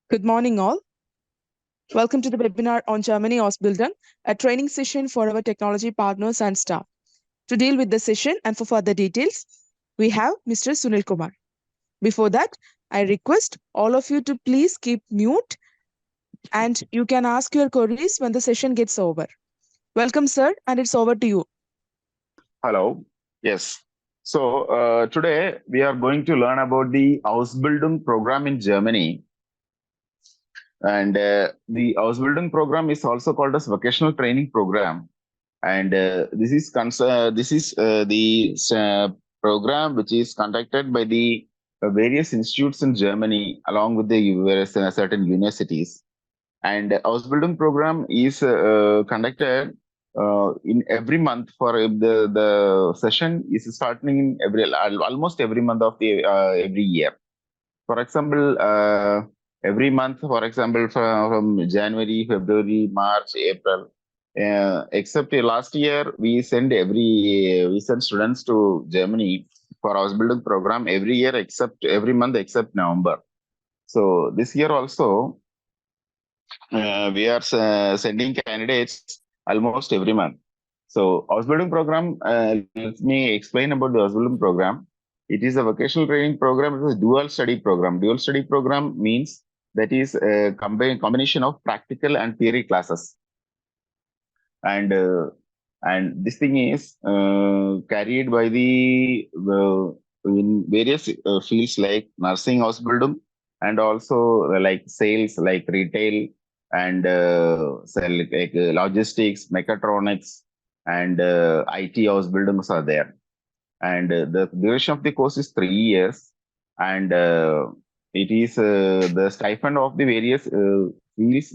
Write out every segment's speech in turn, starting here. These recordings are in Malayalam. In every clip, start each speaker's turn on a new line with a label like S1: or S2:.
S1: Good morning, all. Welcome to the webinar on Germany Ausbildung, a training session for our technology partners and staff. To deal with the session and for further details, we have Mr. Sunil Kumar. Before that, I request all of you to please keep mute and you can ask your queries when the session gets over. Welcome, sir, and it's over to you.
S2: Hello. Yes. So today we are going to learn about the Ausbildung program in Germany. And the Ausbildung program is also called as vocational training program. And this is the program which is conducted by the various institutes in Germany along with the various certain universities. And Ausbildung program is conducted in every month for the session is starting in almost every month of the every year. For example, every month, for example, from January, February, March, April, except last year, we send students to Germany for Ausbildung program every year, except every month, except November. So this year also, we are sending candidates almost every month. So Ausbildung program, let me explain about the Ausbildung program. It is a vocational training program. It is a dual study program. Dual study program means that is a combination of practical and theory classes. And this thing is carried by the in various fields like nursing Ausbildung and also like sales, like retail, and logistics, mechatronics, and IT Ausbildungs are there. And the duration of the course is 3 years, and it is the stipend of the various fields.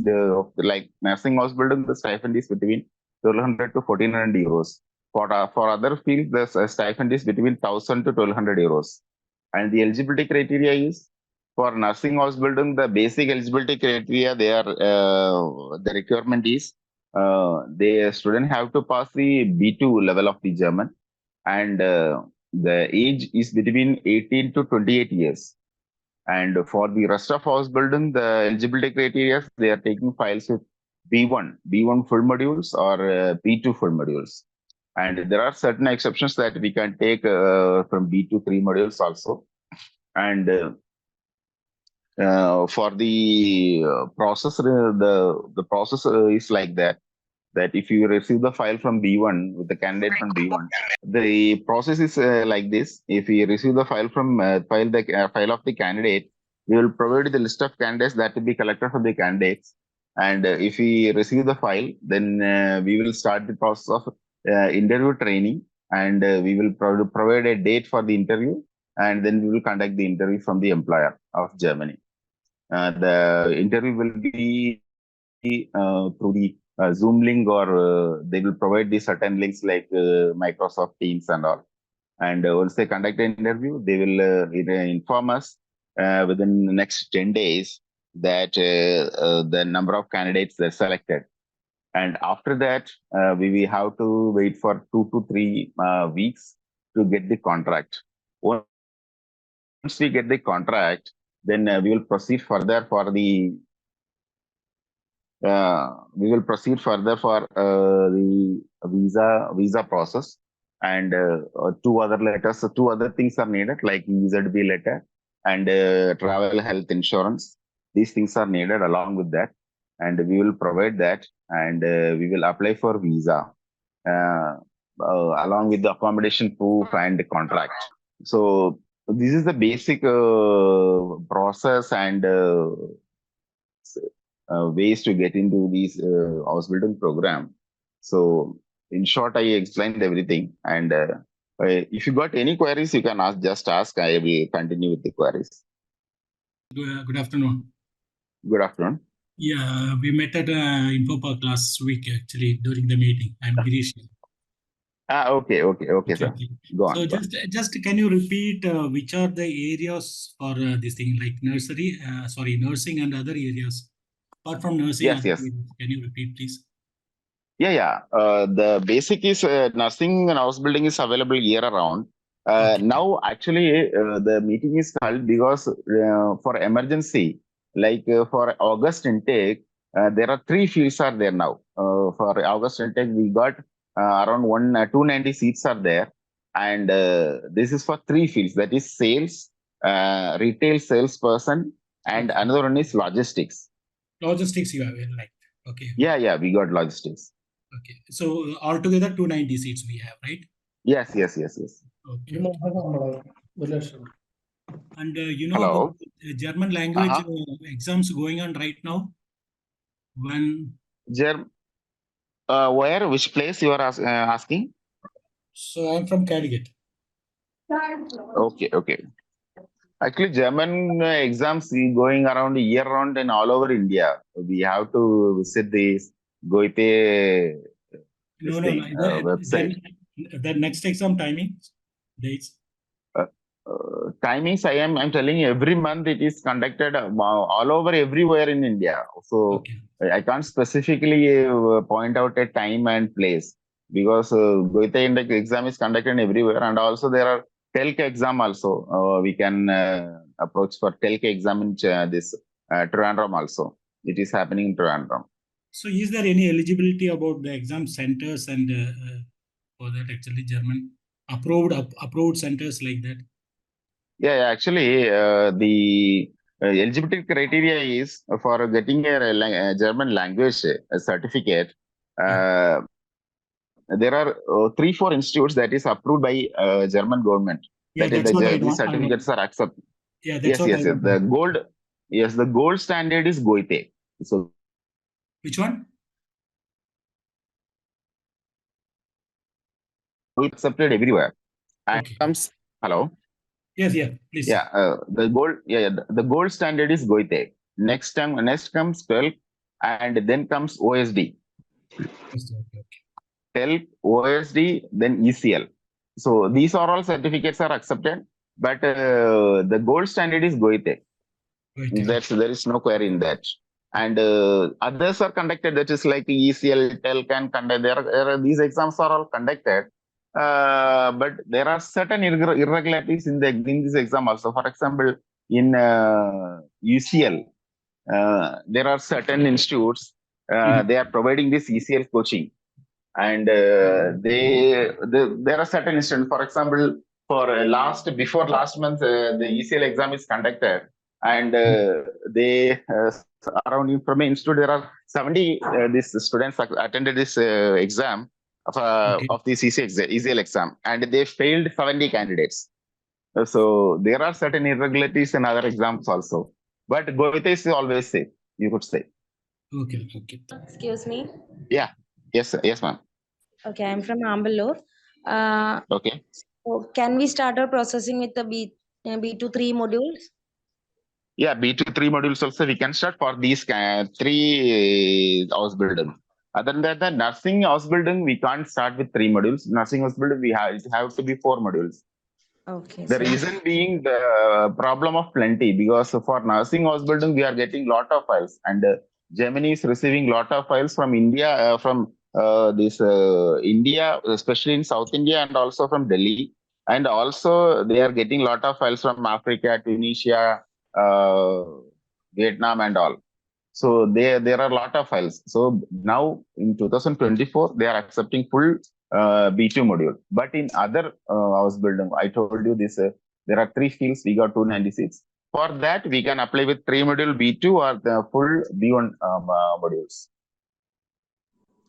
S2: Like nursing Ausbildung, the stipend is between 1,200 to 1,400 euros. For other fields, the stipend is between 1,000 to 1,200 euros. And the eligibility criteria is for nursing Ausbildung, the basic eligibility criteria, the requirement is the student have to pass the B2 level of the German, and the age is between 18 to 28 years. And for the rest of Ausbildung, the eligibility criteria, they are taking files with B1 full modules or B2 full modules. And there are certain exceptions that we can take from B2 3 modules also. And for the process, the process is like that if you receive the file from B1 with the candidate from B1, the process is like this. If we receive the file from file of the candidate, we will provide the list of candidates that will be collected from the candidates. And if we receive the file, then we will start the process of interview training, and we will provide a date for the interview, and then we will conduct the interview from the employer of Germany. The interview will be through the Zoom link, or they will provide the certain links like Microsoft Teams and all. And once they conduct an interview, they will inform us within the next 10 days that the number of candidates they selected. And after that, we will have to wait for 2 to 3 weeks to get the contract. Once we get the contract, then we will proceed further for the the visa process, and two other things are needed, like EZB letter and travel health insurance. These things are needed along with that, and we will provide that, and we will apply for visa along with the accommodation proof and the contract. So this is the basic process and ways to get into these Ausbildung program. So in short, I explained everything. And if you got any queries, you can just ask. I will continue with the queries.
S3: Good afternoon.
S2: Good afternoon.
S3: Yeah, we met at InfoPark last week, actually, during the meeting. I'm Girish.
S2: Okay, sir. Go on.
S3: So just can you repeat which are the areas for this thing, like nursing and other areas? Apart from nursing,
S2: yes.
S3: Can you repeat, please?
S2: Yeah. The basic is nursing and Ausbildung is available year around. Okay. Now, actually, the meeting is held because for emergency, Like for August intake, there are 3 fields are there now. For August intake, we got around 290 seats are there. And this is for 3 fields, that is sales, retail salesperson, and
S3: Okay.
S2: another one is logistics.
S3: Logistics you have like. Okay.
S2: Yeah, we got logistics.
S3: Okay. So altogether 290 seats we have, right?
S2: Yes.
S3: Okay. And you know
S2: Hello.
S3: about German language exams going on right now? When?
S2: Where, which place you are asking?
S3: So I'm from Calicut.
S2: Okay. Actually, German exams going around year round and all over India. We have to visit this Goethe website.
S3: The next exam timing dates.
S2: Timings, I'm telling you, every month it is conducted all over everywhere in India. So
S3: Okay.
S2: I can't specifically point out a time and place, because Goethe Index exam is conducted everywhere, and also there are TELC exam also. We can approach for TELC exam in this Trivandrum also. It is happening in Trivandrum.
S3: So is there any eligibility about the exam centers and for that actually German approved centers like that?
S2: Yeah, actually, the eligibility criteria is for getting a German language certificate. There are 3-4 institutes that is approved by German government.
S3: Yeah,
S2: that is
S3: that's what I
S2: these
S3: want.
S2: certificates are accepted.
S3: Yeah, that's what I want.
S2: The gold standard is Goethe. So
S3: which one?
S2: accepted everywhere. And
S3: Okay.
S2: comes hello.
S3: Yes, please.
S2: Yeah, the gold standard is Goethe. Next comes 12, and then comes OSD.
S3: Okay.
S2: TELC, OSD, then ECL. So these are all certificates are accepted, but the gold standard is Goethe. There is no query in that. And others are conducted, that is like ECL, TELC, and conduct. These exams are all conducted. But there are certain irregularities in this exam also. For example, in UCL, there are certain institutes, they are providing this ECL coaching. And there are certain instances. For example, before last month, the ECL exam is conducted, and they around from an institute there are 70 these students attended this exam of this ECL exam, and they failed 70 candidates. So there are certain irregularities in other exams also, but Goethe is always safe, you could say.
S3: Okay.
S4: Excuse me.
S2: Yeah. Yes, ma'am.
S4: Okay, I'm from Amballur.
S2: Okay.
S4: So can we start our processing with the B2-3 modules?
S2: Yeah, B2-3 modules also we can start for these 3 Ausbildung. Other than that, the nursing Ausbildung, we can't start with 3 modules. Nursing Ausbildung, it have to be 4 modules.
S4: Okay.
S2: The reason being the problem of plenty, because for nursing Ausbildung, we are getting lot of files, and Germany is receiving lot of files from India, India, especially in South India, and also from Delhi. And also they are getting lot of files from Africa, Tunisia, Vietnam, and all. So there are a lot of files. So now in 2024, they are accepting full B2 module. But in other Ausbildung, I told you this, there are 3 fields, we got 296. For that, we can apply with 3 module B2 or the full B1 modules.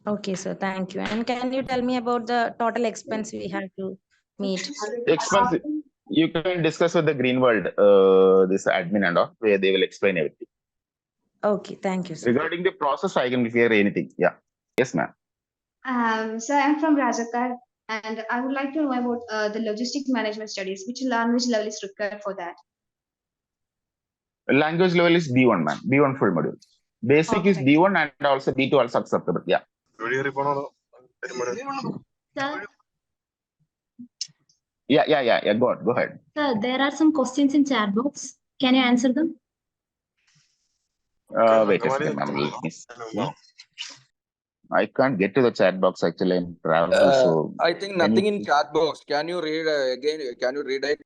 S4: Okay, sir. Thank you. And can you tell me about the total expense we have to meet?
S2: Expense, you can discuss with the Greenwald, this admin and all, where they will explain everything.
S4: Okay, thank you, sir.
S2: Regarding the process, I can hear anything. Yeah. Yes, ma'am.
S5: So I'm from Rajakar, and I would like to know about the logistic management studies. Which language level is required for that?
S2: Language level is B1, ma'am. B1 full module. Basic is B1 and also B2 also acceptable. Yeah.
S6: Sir,
S2: Yeah. Go ahead.
S6: sir, there are some questions in chat box. Can you answer them?
S2: Wait a second, ma'am. Let me see. I can't get to the chat box actually. I'm traveling, so
S7: I think nothing in chat box. Can you read again? Can you read it?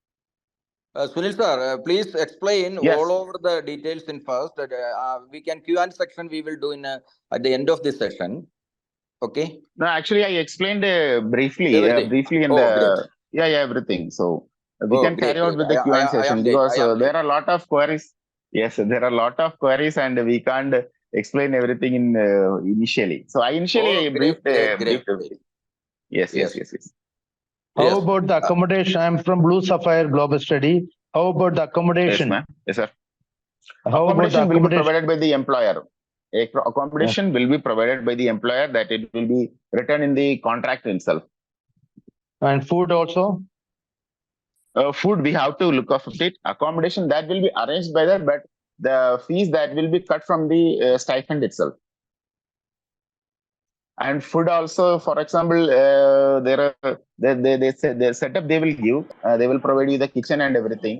S7: Sunil sir, please explain
S2: Yes.
S7: all over the details in first. We can Q&A section we will do in at the end of this session. Okay.
S2: No, actually, I explained briefly
S7: Everything.
S2: in
S7: Oh,
S2: the everything. So we
S7: Oh,
S2: can
S7: great,
S2: carry out
S7: great.
S2: with the Q&A
S7: I
S2: session
S7: am late.
S2: because
S7: I am late.
S2: there are a lot of queries. Yes, there are a lot of queries and we can't explain everything in initially. So I initially
S7: Oh,
S2: briefed
S7: great.
S2: everything. Yes.
S8: How
S7: Yes.
S8: about the accommodation? I'm from Blue Sapphire Global Study. How about the
S2: Yes,
S8: accommodation?
S2: ma'am. Yes, sir.
S8: How about the
S2: Accommodation will be
S8: accommodation?
S2: provided by the employer. Accommodation will be provided by the employer that it will be written in the contract itself.
S8: And food also?
S2: Food, we have to look after it. Accommodation, that will be arranged by that, but the fees that will be cut from the stipend itself. And food also, for example, they say their setup they will give, they will provide you the kitchen and everything.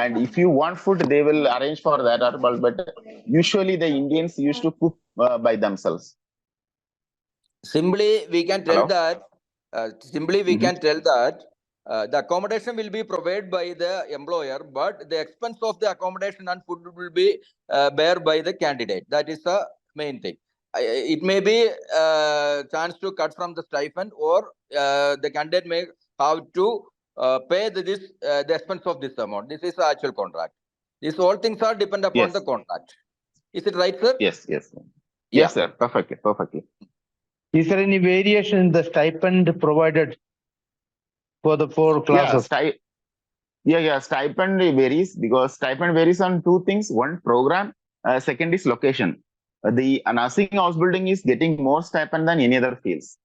S2: And if you want food, they will arrange for that. But usually the Indians used to cook by themselves.
S7: Simply, we can tell
S2: Hello?
S7: that. Can tell that the accommodation will be provided by the employer, but the expense of the accommodation and food will be bear by the candidate. That is the main thing. It may be chance to cut from the stipend, or the candidate may have to pay the expense of this amount. This is the actual contract. These all things are depend upon the contract. Is it right, sir?
S2: Yes.
S7: Yeah.
S2: Yes, sir. Perfectly.
S8: Is there any variation in the stipend provided for the 4 classes?
S2: Stipend varies because stipend varies on two things. One, program. Second is location. The nursing house building is getting more stipend than any other fields.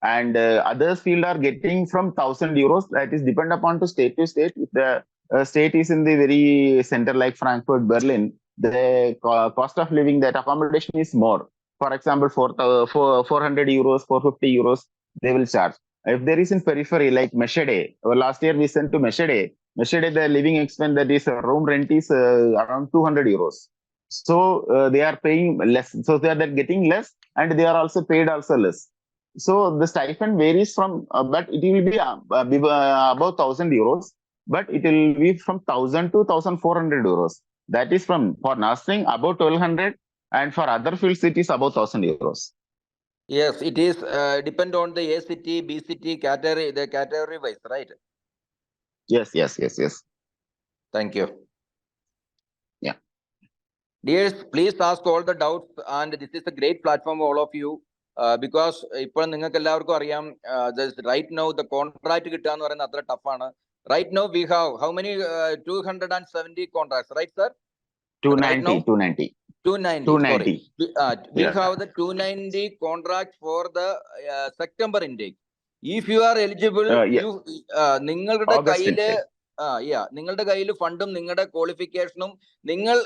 S2: And others field are getting from 1,000 euros. That is depend upon to state. If the state is in the very center like Frankfurt, Berlin, the cost of living, that accommodation is more. For example, 400 euros, 450 euros, they will charge. If there is in periphery like Meschede, last year we sent to Meschede. Meschede, the living expense, that is room rent is around 200 euros. So they are paying less. So they are getting less, and they are also paid also less. So the stipend varies from, but it will be above 1,000 euros, but it will be from 1,000 to 1,400 euros. That is for nursing above 1,200, and for other fields it is above 1,000 euros.
S7: Yes, it is depend on the A city, B city category, the category wise, right?
S2: Yes.
S7: Thank you.
S2: Yeah.
S7: Dears, please ask all the doubts, and this is a great platform for all of you. Because right now the contract tough. Right now we have how many 270 contracts, right, sir?
S2: 290.
S7: Sorry. We
S2: Yeah.
S7: have the 290 contracts for the September intake. If you are eligible, you നിങ്ങളുടെ കയ്യില് നിങ്ങളുടെ കയ്യിൽ ഫണ്ടും നിങ്ങളുടെ ക്വാളിഫിക്കേഷനും നിങ്ങൾ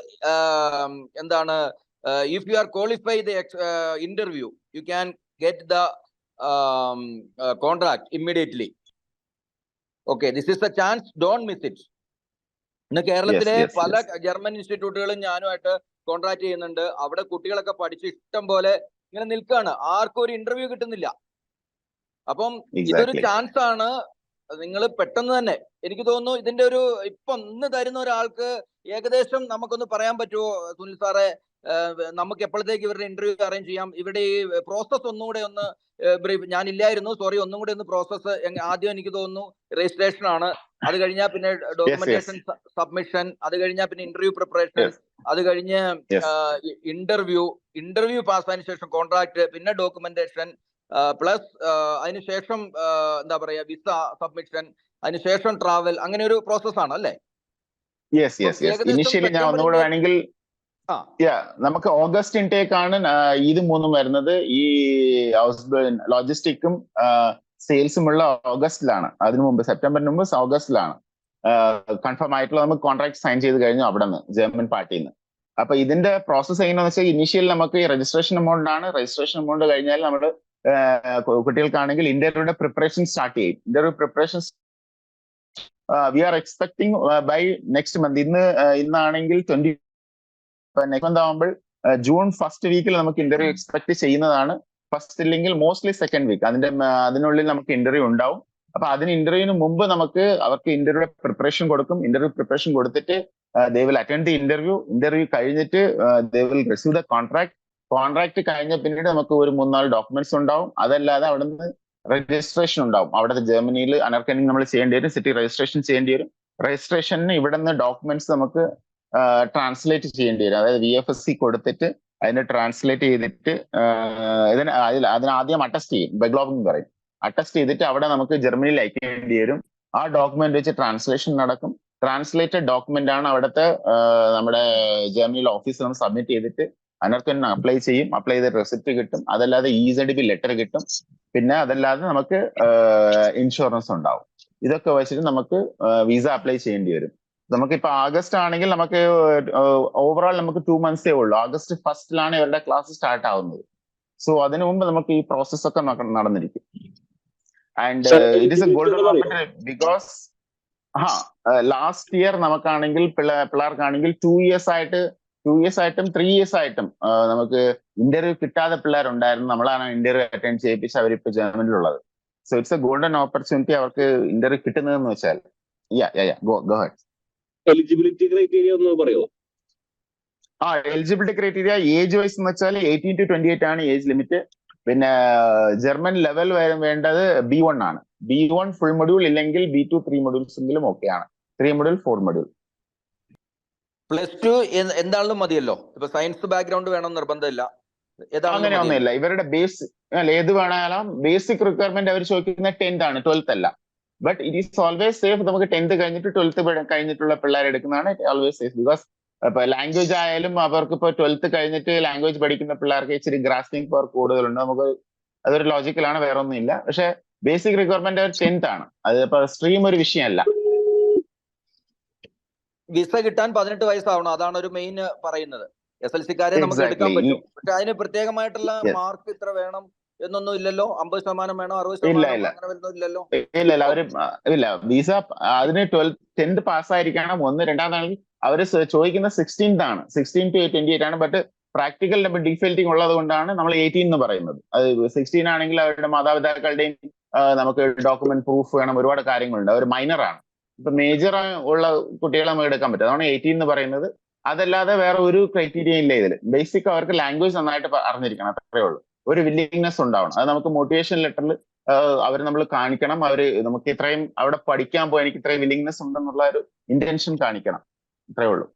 S7: എന്താണ് if you are qualified the interview, you can get the contract immediately. Okay, this is the chance, don't miss it. ഇന്ന് കേരളത്തിലെ പല ജർമ്മൻ ഇൻസ്റ്റിറ്റ്യൂട്ടുകളും ഞാനുമായിട്ട് കോൺട്രാക്ട് ചെയ്യുന്നുണ്ട്. അവിടെ കുട്ടികളൊക്കെ പഠിച്ച് ഇഷ്ടം പോലെ ഇങ്ങനെ നിൽക്കുകയാണ്, ആർക്കും ഒരു ഇന്റർവ്യൂ കിട്ടുന്നില്ല. അപ്പം ഇതൊരു ചാൻസ് ആണ്. നിങ്ങൾ പെട്ടെന്ന് തന്നെ, എനിക്ക് തോന്നുന്നു ഇതിന്റെ ഒരു ഇപ്പൊ ഒന്ന് തരുന്ന ഒരാൾക്ക് ഏകദേശം നമുക്കൊന്ന് പറയാൻ പറ്റുമോ സുനിൽ സാറേ, നമുക്ക് എപ്പോഴത്തേക്ക് ഇവരുടെ ഇന്റർവ്യൂ അറേഞ്ച് ചെയ്യാം? ഇവിടെ ഈ പ്രോസസ് ഒന്നുകൂടെ ഒന്ന് ഞാനില്ലായിരുന്നു, സോറി, ഒന്നും കൂടെ ഒന്ന് പ്രോസസ്. ആദ്യം എനിക്ക് തോന്നുന്നു രജിസ്ട്രേഷൻ ആണ്, അത് കഴിഞ്ഞാൽ പിന്നെ ഡോക്യുമെന്റേഷൻ സബ്മിഷൻ, അത് കഴിഞ്ഞാൽ പിന്നെ ഇന്റർവ്യൂ പ്രിപ്പറേഷൻ, അത് കഴിഞ്ഞ് ഇന്റർവ്യൂ പാസ്സായതിനു ശേഷം കോൺട്രാക്ട്, പിന്നെ ഡോക്യുമെന്റേഷൻ, പ്ലസ് അതിനുശേഷം എന്താ പറയാ വിസ സബ്മിഷൻ, അതിനുശേഷം ട്രാവൽ, അങ്ങനെ ഒരു പ്രോസസ് ആണ് അല്ലേ?
S2: ഇനിഷ്യലി ഞാൻ ഒന്നുകൂടെ വേണമെങ്കിൽ നമുക്ക് ഓഗസ്റ്റ് ഇൻടേക്ക് ആണ് ഇത് മൂന്നും വരുന്നത്. ഈ ലോജിസ്റ്റിക്കും സെയിൽസും ഉള്ള ഓഗസ്റ്റിലാണ്. അതിനു മുമ്പ് സെപ്റ്റംബറിന് മുമ്പ് ഓഗസ്റ്റിലാണ് കൺഫേം ആയിട്ടുള്ള നമുക്ക് കോൺട്രാക്ട് സൈൻ ചെയ്ത് കഴിഞ്ഞു അവിടെ നിന്ന്, ജർമ്മൻ പാർട്ടിയിൽ നിന്ന്. അപ്പൊ ഇതിന്റെ പ്രോസസ് എങ്ങനെയാണെന്ന് വെച്ചാൽ ഇനീഷ്യൽ നമുക്ക് രജിസ്ട്രേഷൻ എമൗണ്ട് ആണ്. രജിസ്ട്രേഷൻ എമൗണ്ട് കഴിഞ്ഞാൽ നമ്മൾ കുട്ടികൾക്കാണെങ്കിൽ ഇന്റർവ്യൂയുടെ പ്രിപ്പറേഷൻ സ്റ്റാർട്ട് ചെയ്യും. Interview preparation we are expecting by next month. ഇന്നാണെങ്കിൽ 20 നെക്സ്റ്റ് മന്ത് ആകുമ്പോൾ ജൂൺ ഫസ്റ്റ് വീക്കിൽ നമുക്ക് ഇന്റർവ്യൂ എക്സ്പെക്ട് ചെയ്യുന്നതാണ്. ഫസ്റ്റ് ഇല്ലെങ്കിൽ മോസ്റ്റ്ലി സെക്കൻഡ് വീക്ക് അതിനുള്ളിൽ നമുക്ക് ഇന്റർവ്യൂ ഉണ്ടാവും. അപ്പൊ അതിന് ഇന്റർവ്യൂവിന് മുമ്പ് നമുക്ക് അവർക്ക് ഇന്റർവ്യൂ പ്രിപ്പറേഷൻ കൊടുക്കും. ഇന്റർവ്യൂ പ്രിപ്പറേഷൻ കൊടുത്തിട്ട് they will attend the interview. Interview കഴിഞ്ഞിട്ട് they will receive the contract. Contract കഴിഞ്ഞ പിന്നീട് നമുക്ക് ഒരു 3-4 ഡോക്യുമെന്റ്സ് ഉണ്ടാവും. അതല്ലാതെ അവിടുന്ന് രജിസ്ട്രേഷൻ ഉണ്ടാവും. അവിടുത്തെ ജർമ്മനിയിൽ അനർക്കനിങ് നമ്മൾ ചെയ്യേണ്ടി വരും. സിറ്റി രജിസ്ട്രേഷൻ ചെയ്യേണ്ടി വരും. രജിസ്ട്രേഷന് ഇവിടുന്ന് ഡോക്യുമെന്റ്സ് നമുക്ക് ട്രാൻസ്ലേറ്റ് ചെയ്യേണ്ടി വരും. അതായത് VFSC കൊടുത്തിട്ട് അതിനെ ട്രാൻസ്ലേറ്റ് ചെയ്തിട്ട് അതിനാദ്യം അറ്റസ്റ്റ് ചെയ്യും. ബെഗ്ലോബ് എന്ന് പറയും. അറ്റസ്റ്റ് ചെയ്തിട്ട് അവിടെ നമുക്ക് ജർമ്മനിയിൽ അയക്കേണ്ടി വരും. ആ ഡോക്യുമെന്റ് വെച്ച് ട്രാൻസ്ലേഷൻ നടക്കും. ട്രാൻസ്ലേറ്റഡ് ഡോക്യുമെന്റ് ആണ് അവിടുത്തെ നമ്മുടെ ജർമ്മനിയിലെ ഓഫീസിൽ നിന്ന് സബ്മിറ്റ് ചെയ്തിട്ട് അനർക്കന് അപ്ലൈ ചെയ്യും. അപ്ലൈ ചെയ്ത് റെസിപ്റ്റ് കിട്ടും. അതല്ലാതെ EZB ലെറ്റർ കിട്ടും. പിന്നെ അതല്ലാതെ നമുക്ക് ഇൻഷുറൻസ് ഉണ്ടാവും. ഇതൊക്കെ വെച്ചിട്ട് നമുക്ക് വിസ അപ്ലൈ ചെയ്യേണ്ടി വരും. നമുക്കിപ്പോ ആഗസ്റ്റ് ആണെങ്കിൽ നമുക്ക് ഓവറോൾ നമുക്ക് 2 monthsേ ഉള്ളൂ. August 1st ഇവരുടെ ക്ലാസ് സ്റ്റാർട്ട് ആവുന്നത്. സോ അതിനു മുമ്പ് നമുക്ക് ഈ പ്രോസസ് ഒക്കെ നടന്നിരിക്കും. And it is a golden opportunity because last year നമുക്കാണെങ്കിൽ പിള്ളേർക്കാണെങ്കിൽ 2 years ആയിട്ടും 3 years ആയിട്ടും നമുക്ക് ഇന്റർവ്യൂ കിട്ടാതെ പിള്ളേരുണ്ടായിരുന്നു. നമ്മളാണ് ഇന്റർവ്യൂ അറ്റൻഡ് ചെയ്യിപ്പിച്ച് അവരിപ്പോ ജർമ്മനിയിലുള്ളത്. So it's a golden opportunity അവർക്ക് ഇന്റർവ്യൂ കിട്ടുന്നതെന്ന് വെച്ചാൽ. Go head.
S9: എലിജിബിലിറ്റി ക്രൈറ്റീരിയ ഒന്ന് പറയുമോ?
S2: എലിജിബിലിറ്റി ക്രൈറ്റീരിയ ഏജ് വൈസ് എന്ന് വെച്ചാൽ 18 to 28 ആണ് ഏജ് ലിമിറ്റ്. പിന്നെ ജർമ്മൻ ലെവൽ വേണ്ടത് B1 ആണ്. B1 ഫുൾ മൊഡ്യൂൾ ഇല്ലെങ്കിൽ B2 3 modules എങ്കിലും ഓക്കെയാണ്. 3 module 4 module.
S7: +2 എന്താണെങ്കിലും മതിയല്ലോ. ഇപ്പൊ സയൻസ് ബാക്ക്ഗ്രൗണ്ട് വേണമെന്ന് നിർബന്ധമില്ല.
S2: അങ്ങനെ ഒന്നുമില്ല. ഇവരുടെ ഏത് വേണാലും ബേസിക് റിക്വയർമെന്റ് അവർ ചോദിക്കുന്ന 10th ആണ്, 12th അല്ല. But it is always safe. നമുക്ക് 10th കഴിഞ്ഞിട്ട് 12th കഴിഞ്ഞിട്ടുള്ള പിള്ളേർ എടുക്കുന്നതാണ് ഓൾവേസ് സേഫ്. ബിക്കോസ് ഇപ്പൊ ലാംഗ്വേജ് ആയാലും അവർക്ക് ഇപ്പൊ 12th കഴിഞ്ഞിട്ട് ലാംഗ്വേജ് പഠിക്കുന്ന പിള്ളേർക്ക് ഇച്ചിരി ഗ്രാസ്പിംഗ് പവർ കൂടുതലുണ്ട്. നമുക്ക് അതൊരു ലോജിക്കലാണ്, വേറെ ഒന്നുമില്ല. പക്ഷെ ബേസിക് റിക്വയർമെന്റ് അവർ 10th ആണ്. അത് ഇപ്പൊ സ്ട്രീം ഒരു വിഷയമല്ല.
S7: വിസ കിട്ടാൻ 18 വയസ്സാവണം. അതാണ് ഒരു മെയിൻ പറയുന്നത്. SLC-ക്കാരെ നമുക്ക് എടുക്കാൻ പറ്റും. പക്ഷെ അതിന് പ്രത്യേകമായിട്ടുള്ള മാർക്ക് ഇത്ര വേണം എന്നൊന്നും ഇല്ലല്ലോ. 50% വേണോ, 60% അങ്ങനെ വരുന്നോ ഇല്ലല്ലോ.
S2: ഇല്ല അവര് ഇല്ല വിസ അതിന് 10th പാസ്സായിരിക്കണം. ഒന്ന്. രണ്ടാമതാണെങ്കിൽ അവര് ചോദിക്കുന്ന 16th ആണ്. 16 to 28 ആണ്. ബട്ട് പ്രാക്ടിക്കൽ ഡിഫിക്കൽറ്റി ഉള്ളത് കൊണ്ടാണ് നമ്മൾ 18 എന്ന് പറയുന്നത്. അത് 16 ആണെങ്കിൽ അവരുടെ മാതാപിതാക്കളുടെയും നമുക്ക് ഡോക്യുമെന്റ് പ്രൂഫ് വേണം. ഒരുപാട് കാര്യങ്ങളുണ്ട്. അവർ മൈനർ ആണ്. ഇപ്പൊ മേജർ ഉള്ള കുട്ടികളെ നമുക്ക് എടുക്കാൻ പറ്റും. അതാണ് 18 എന്ന് പറയുന്നത്. അതല്ലാതെ വേറെ ഒരു ക്രൈറ്റീരിയ ഇല്ല ഇതിൽ. ബേസിക് അവർക്ക് ലാംഗ്വേജ് നന്നായിട്ട് അറിഞ്ഞിരിക്കണം, അത്രേ ഉള്ളൂ. ഒരു വില്ലിങ്നെസ് ഉണ്ടാവണം. അത് നമുക്ക് മോട്ടിവേഷൻ ലെറ്ററിൽ അവർ നമ്മൾ കാണിക്കണം. അവര് നമുക്ക് ഇത്രയും അവിടെ പഠിക്കാൻ പോയി എനിക്ക് ഇത്രയും വില്ലിങ്നെസ് ഉണ്ടെന്നുള്ള ഒരു ഇന്റൻഷൻ കാണിക്കണം. അത്രേ ഉള്ളൂ.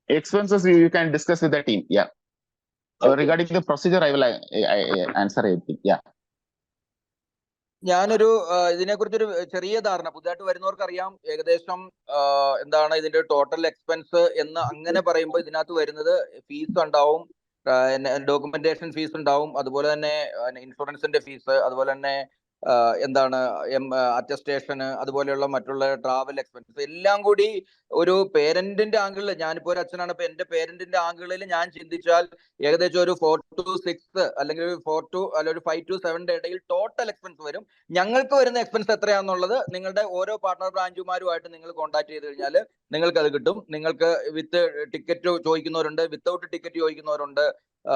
S2: Expenses you can discuss with the team. Yeah. So regarding the procedure, I will answer everything. Yeah.
S7: ഞാനൊരു ഇതിനെക്കുറിച്ചൊരു ചെറിയ ധാരണ പുതുതായിട്ട് വരുന്നവർക്ക് അറിയാം. ഏകദേശം എന്താണ് ഇതിന്റെ ടോട്ടൽ എക്സ്പെൻസ് എന്ന് അങ്ങനെ പറയുമ്പോൾ ഇതിനകത്ത് വരുന്നത് ഫീസ് ഉണ്ടാവും, ഡോക്യുമെന്റേഷൻ ഫീസ് ഉണ്ടാവും, അതുപോലെ തന്നെ ഇൻഷുറൻസിന്റെ ഫീസ്, അതുപോലെ തന്നെ എന്താണ് അറ്റസ്റ്റേഷന്, അതുപോലെയുള്ള മറ്റുള്ള ട്രാവൽ എക്സ്പെൻസസ് എല്ലാം കൂടി ഒരു പേരന്റിന്റെ ആംഗിളിൽ, ഞാനിപ്പോ ഒരു അച്ഛനാണ്, ഇപ്പൊ എന്റെ പേരന്റിന്റെ ആംഗിളിൽ ഞാൻ ചിന്തിച്ചാൽ ഏകദേശം ഒരു 4 to 6 അല്ലെങ്കിൽ ഒരു 5 to 7 ഇടയിൽ ടോട്ടൽ എക്സ്പെൻസ് വരും. ഞങ്ങൾക്ക് വരുന്ന എക്സ്പെൻസ് എത്രയാണെന്നുള്ളത് നിങ്ങളുടെ ഓരോ പാർട്ണർ ബ്രാഞ്ചുമാരുമായിട്ട് നിങ്ങൾ കോൺടാക്ട് ചെയ്ത് കഴിഞ്ഞാൽ നിങ്ങൾക്ക് അത് കിട്ടും. നിങ്ങൾക്ക് വിത്ത് ടിക്കറ്റ് ചോദിക്കുന്നവരുണ്ട്, വിത്തൗട്ട് ടിക്കറ്റ് ചോദിക്കുന്നവരുണ്ട്.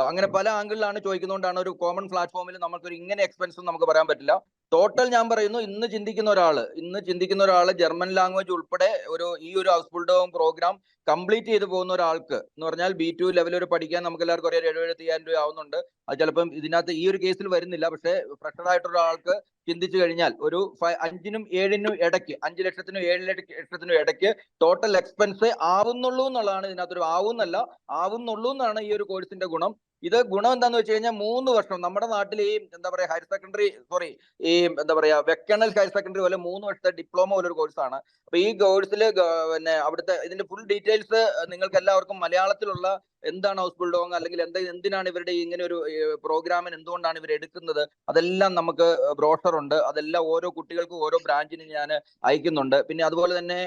S7: അങ്ങനെ പല ആംഗിളിലാണ് ചോദിക്കുന്നതുകൊണ്ടാണ് ഒരു കോമൺ പ്ലാറ്റ്ഫോമിൽ നമുക്കൊരു ഇങ്ങനെ എക്സ്പെൻസ് നമുക്ക് പറയാൻ പറ്റില്ല. ടോട്ടൽ ഞാൻ പറയുന്നു, ഇന്ന് ചിന്തിക്കുന്ന ഒരാള് ജർമ്മൻ ലാംഗ്വേജ് ഉൾപ്പെടെ ഈ ഒരു ഹൗസ്ബിൽഡും പ്രോഗ്രാം കംപ്ലീറ്റ് ചെയ്ത് പോകുന്ന ഒരാൾക്ക് എന്ന് പറഞ്ഞാൽ B2 ലെവൽ വരെ പഠിക്കാൻ നമുക്ക് എല്ലാവർക്കും ഒരു 70,000 രൂപ ആവുന്നുണ്ട്. അത് ചിലപ്പം ഇതിനകത്ത് ഈ ഒരു കേസിൽ വരുന്നില്ല. പക്ഷേ ഫ്രഷർ ആയിട്ടുള്ള ആൾക്ക് ചിന്തിച്ചു കഴിഞ്ഞാൽ ഒരു 5-നും 7-നും ഇടയ്ക്ക്, 5 ലക്ഷത്തിനും 7 ലക്ഷത്തിനും ഇടയ്ക്ക് ടോട്ടൽ എക്സ്പെൻസ് ആവുന്നുള്ളൂ എന്നുള്ളതാണ് ഇതിനകത്തൊരു ആവുന്നുള്ളൂ എന്നാണ് ഈ ഒരു കോഴ്സിന്റെ ഗുണം. ഇത് ഗുണം എന്താന്ന് വെച്ച് കഴിഞ്ഞാൽ 3 വർഷം നമ്മുടെ നാട്ടിൽ ഈ വെക്കണൽ ഹയർ സെക്കൻഡറി പോലെ 3 വർഷത്തെ ഡിപ്ലോമ പോലെ ഒരു കോഴ്സാണ്. അപ്പൊ ഈ കോഴ്സിൽ പിന്നെ അവിടുത്തെ ഇതിന്റെ ഫുൾ ഡീറ്റെയിൽസ് നിങ്ങൾക്ക് എല്ലാവർക്കും മലയാളത്തിലുള്ള എന്താണ് ഹൗസ്ബിൽഡോങ്, അല്ലെങ്കിൽ എന്തിനാണ് ഇവരുടെ ഇങ്ങനെ ഒരു പ്രോഗ്രാമിന് എന്തുകൊണ്ടാണ് ഇവർ എടുക്കുന്നത്, അതെല്ലാം നമുക്ക് ബ്രോഷർ ഉണ്ട്. അതെല്ലാം ഓരോ കുട്ടികൾക്കും ഓരോ ബ്രാഞ്ചിനും ഞാൻ അയക്കുന്നുണ്ട്. പിന്നെ അതുപോലെ തന്നെ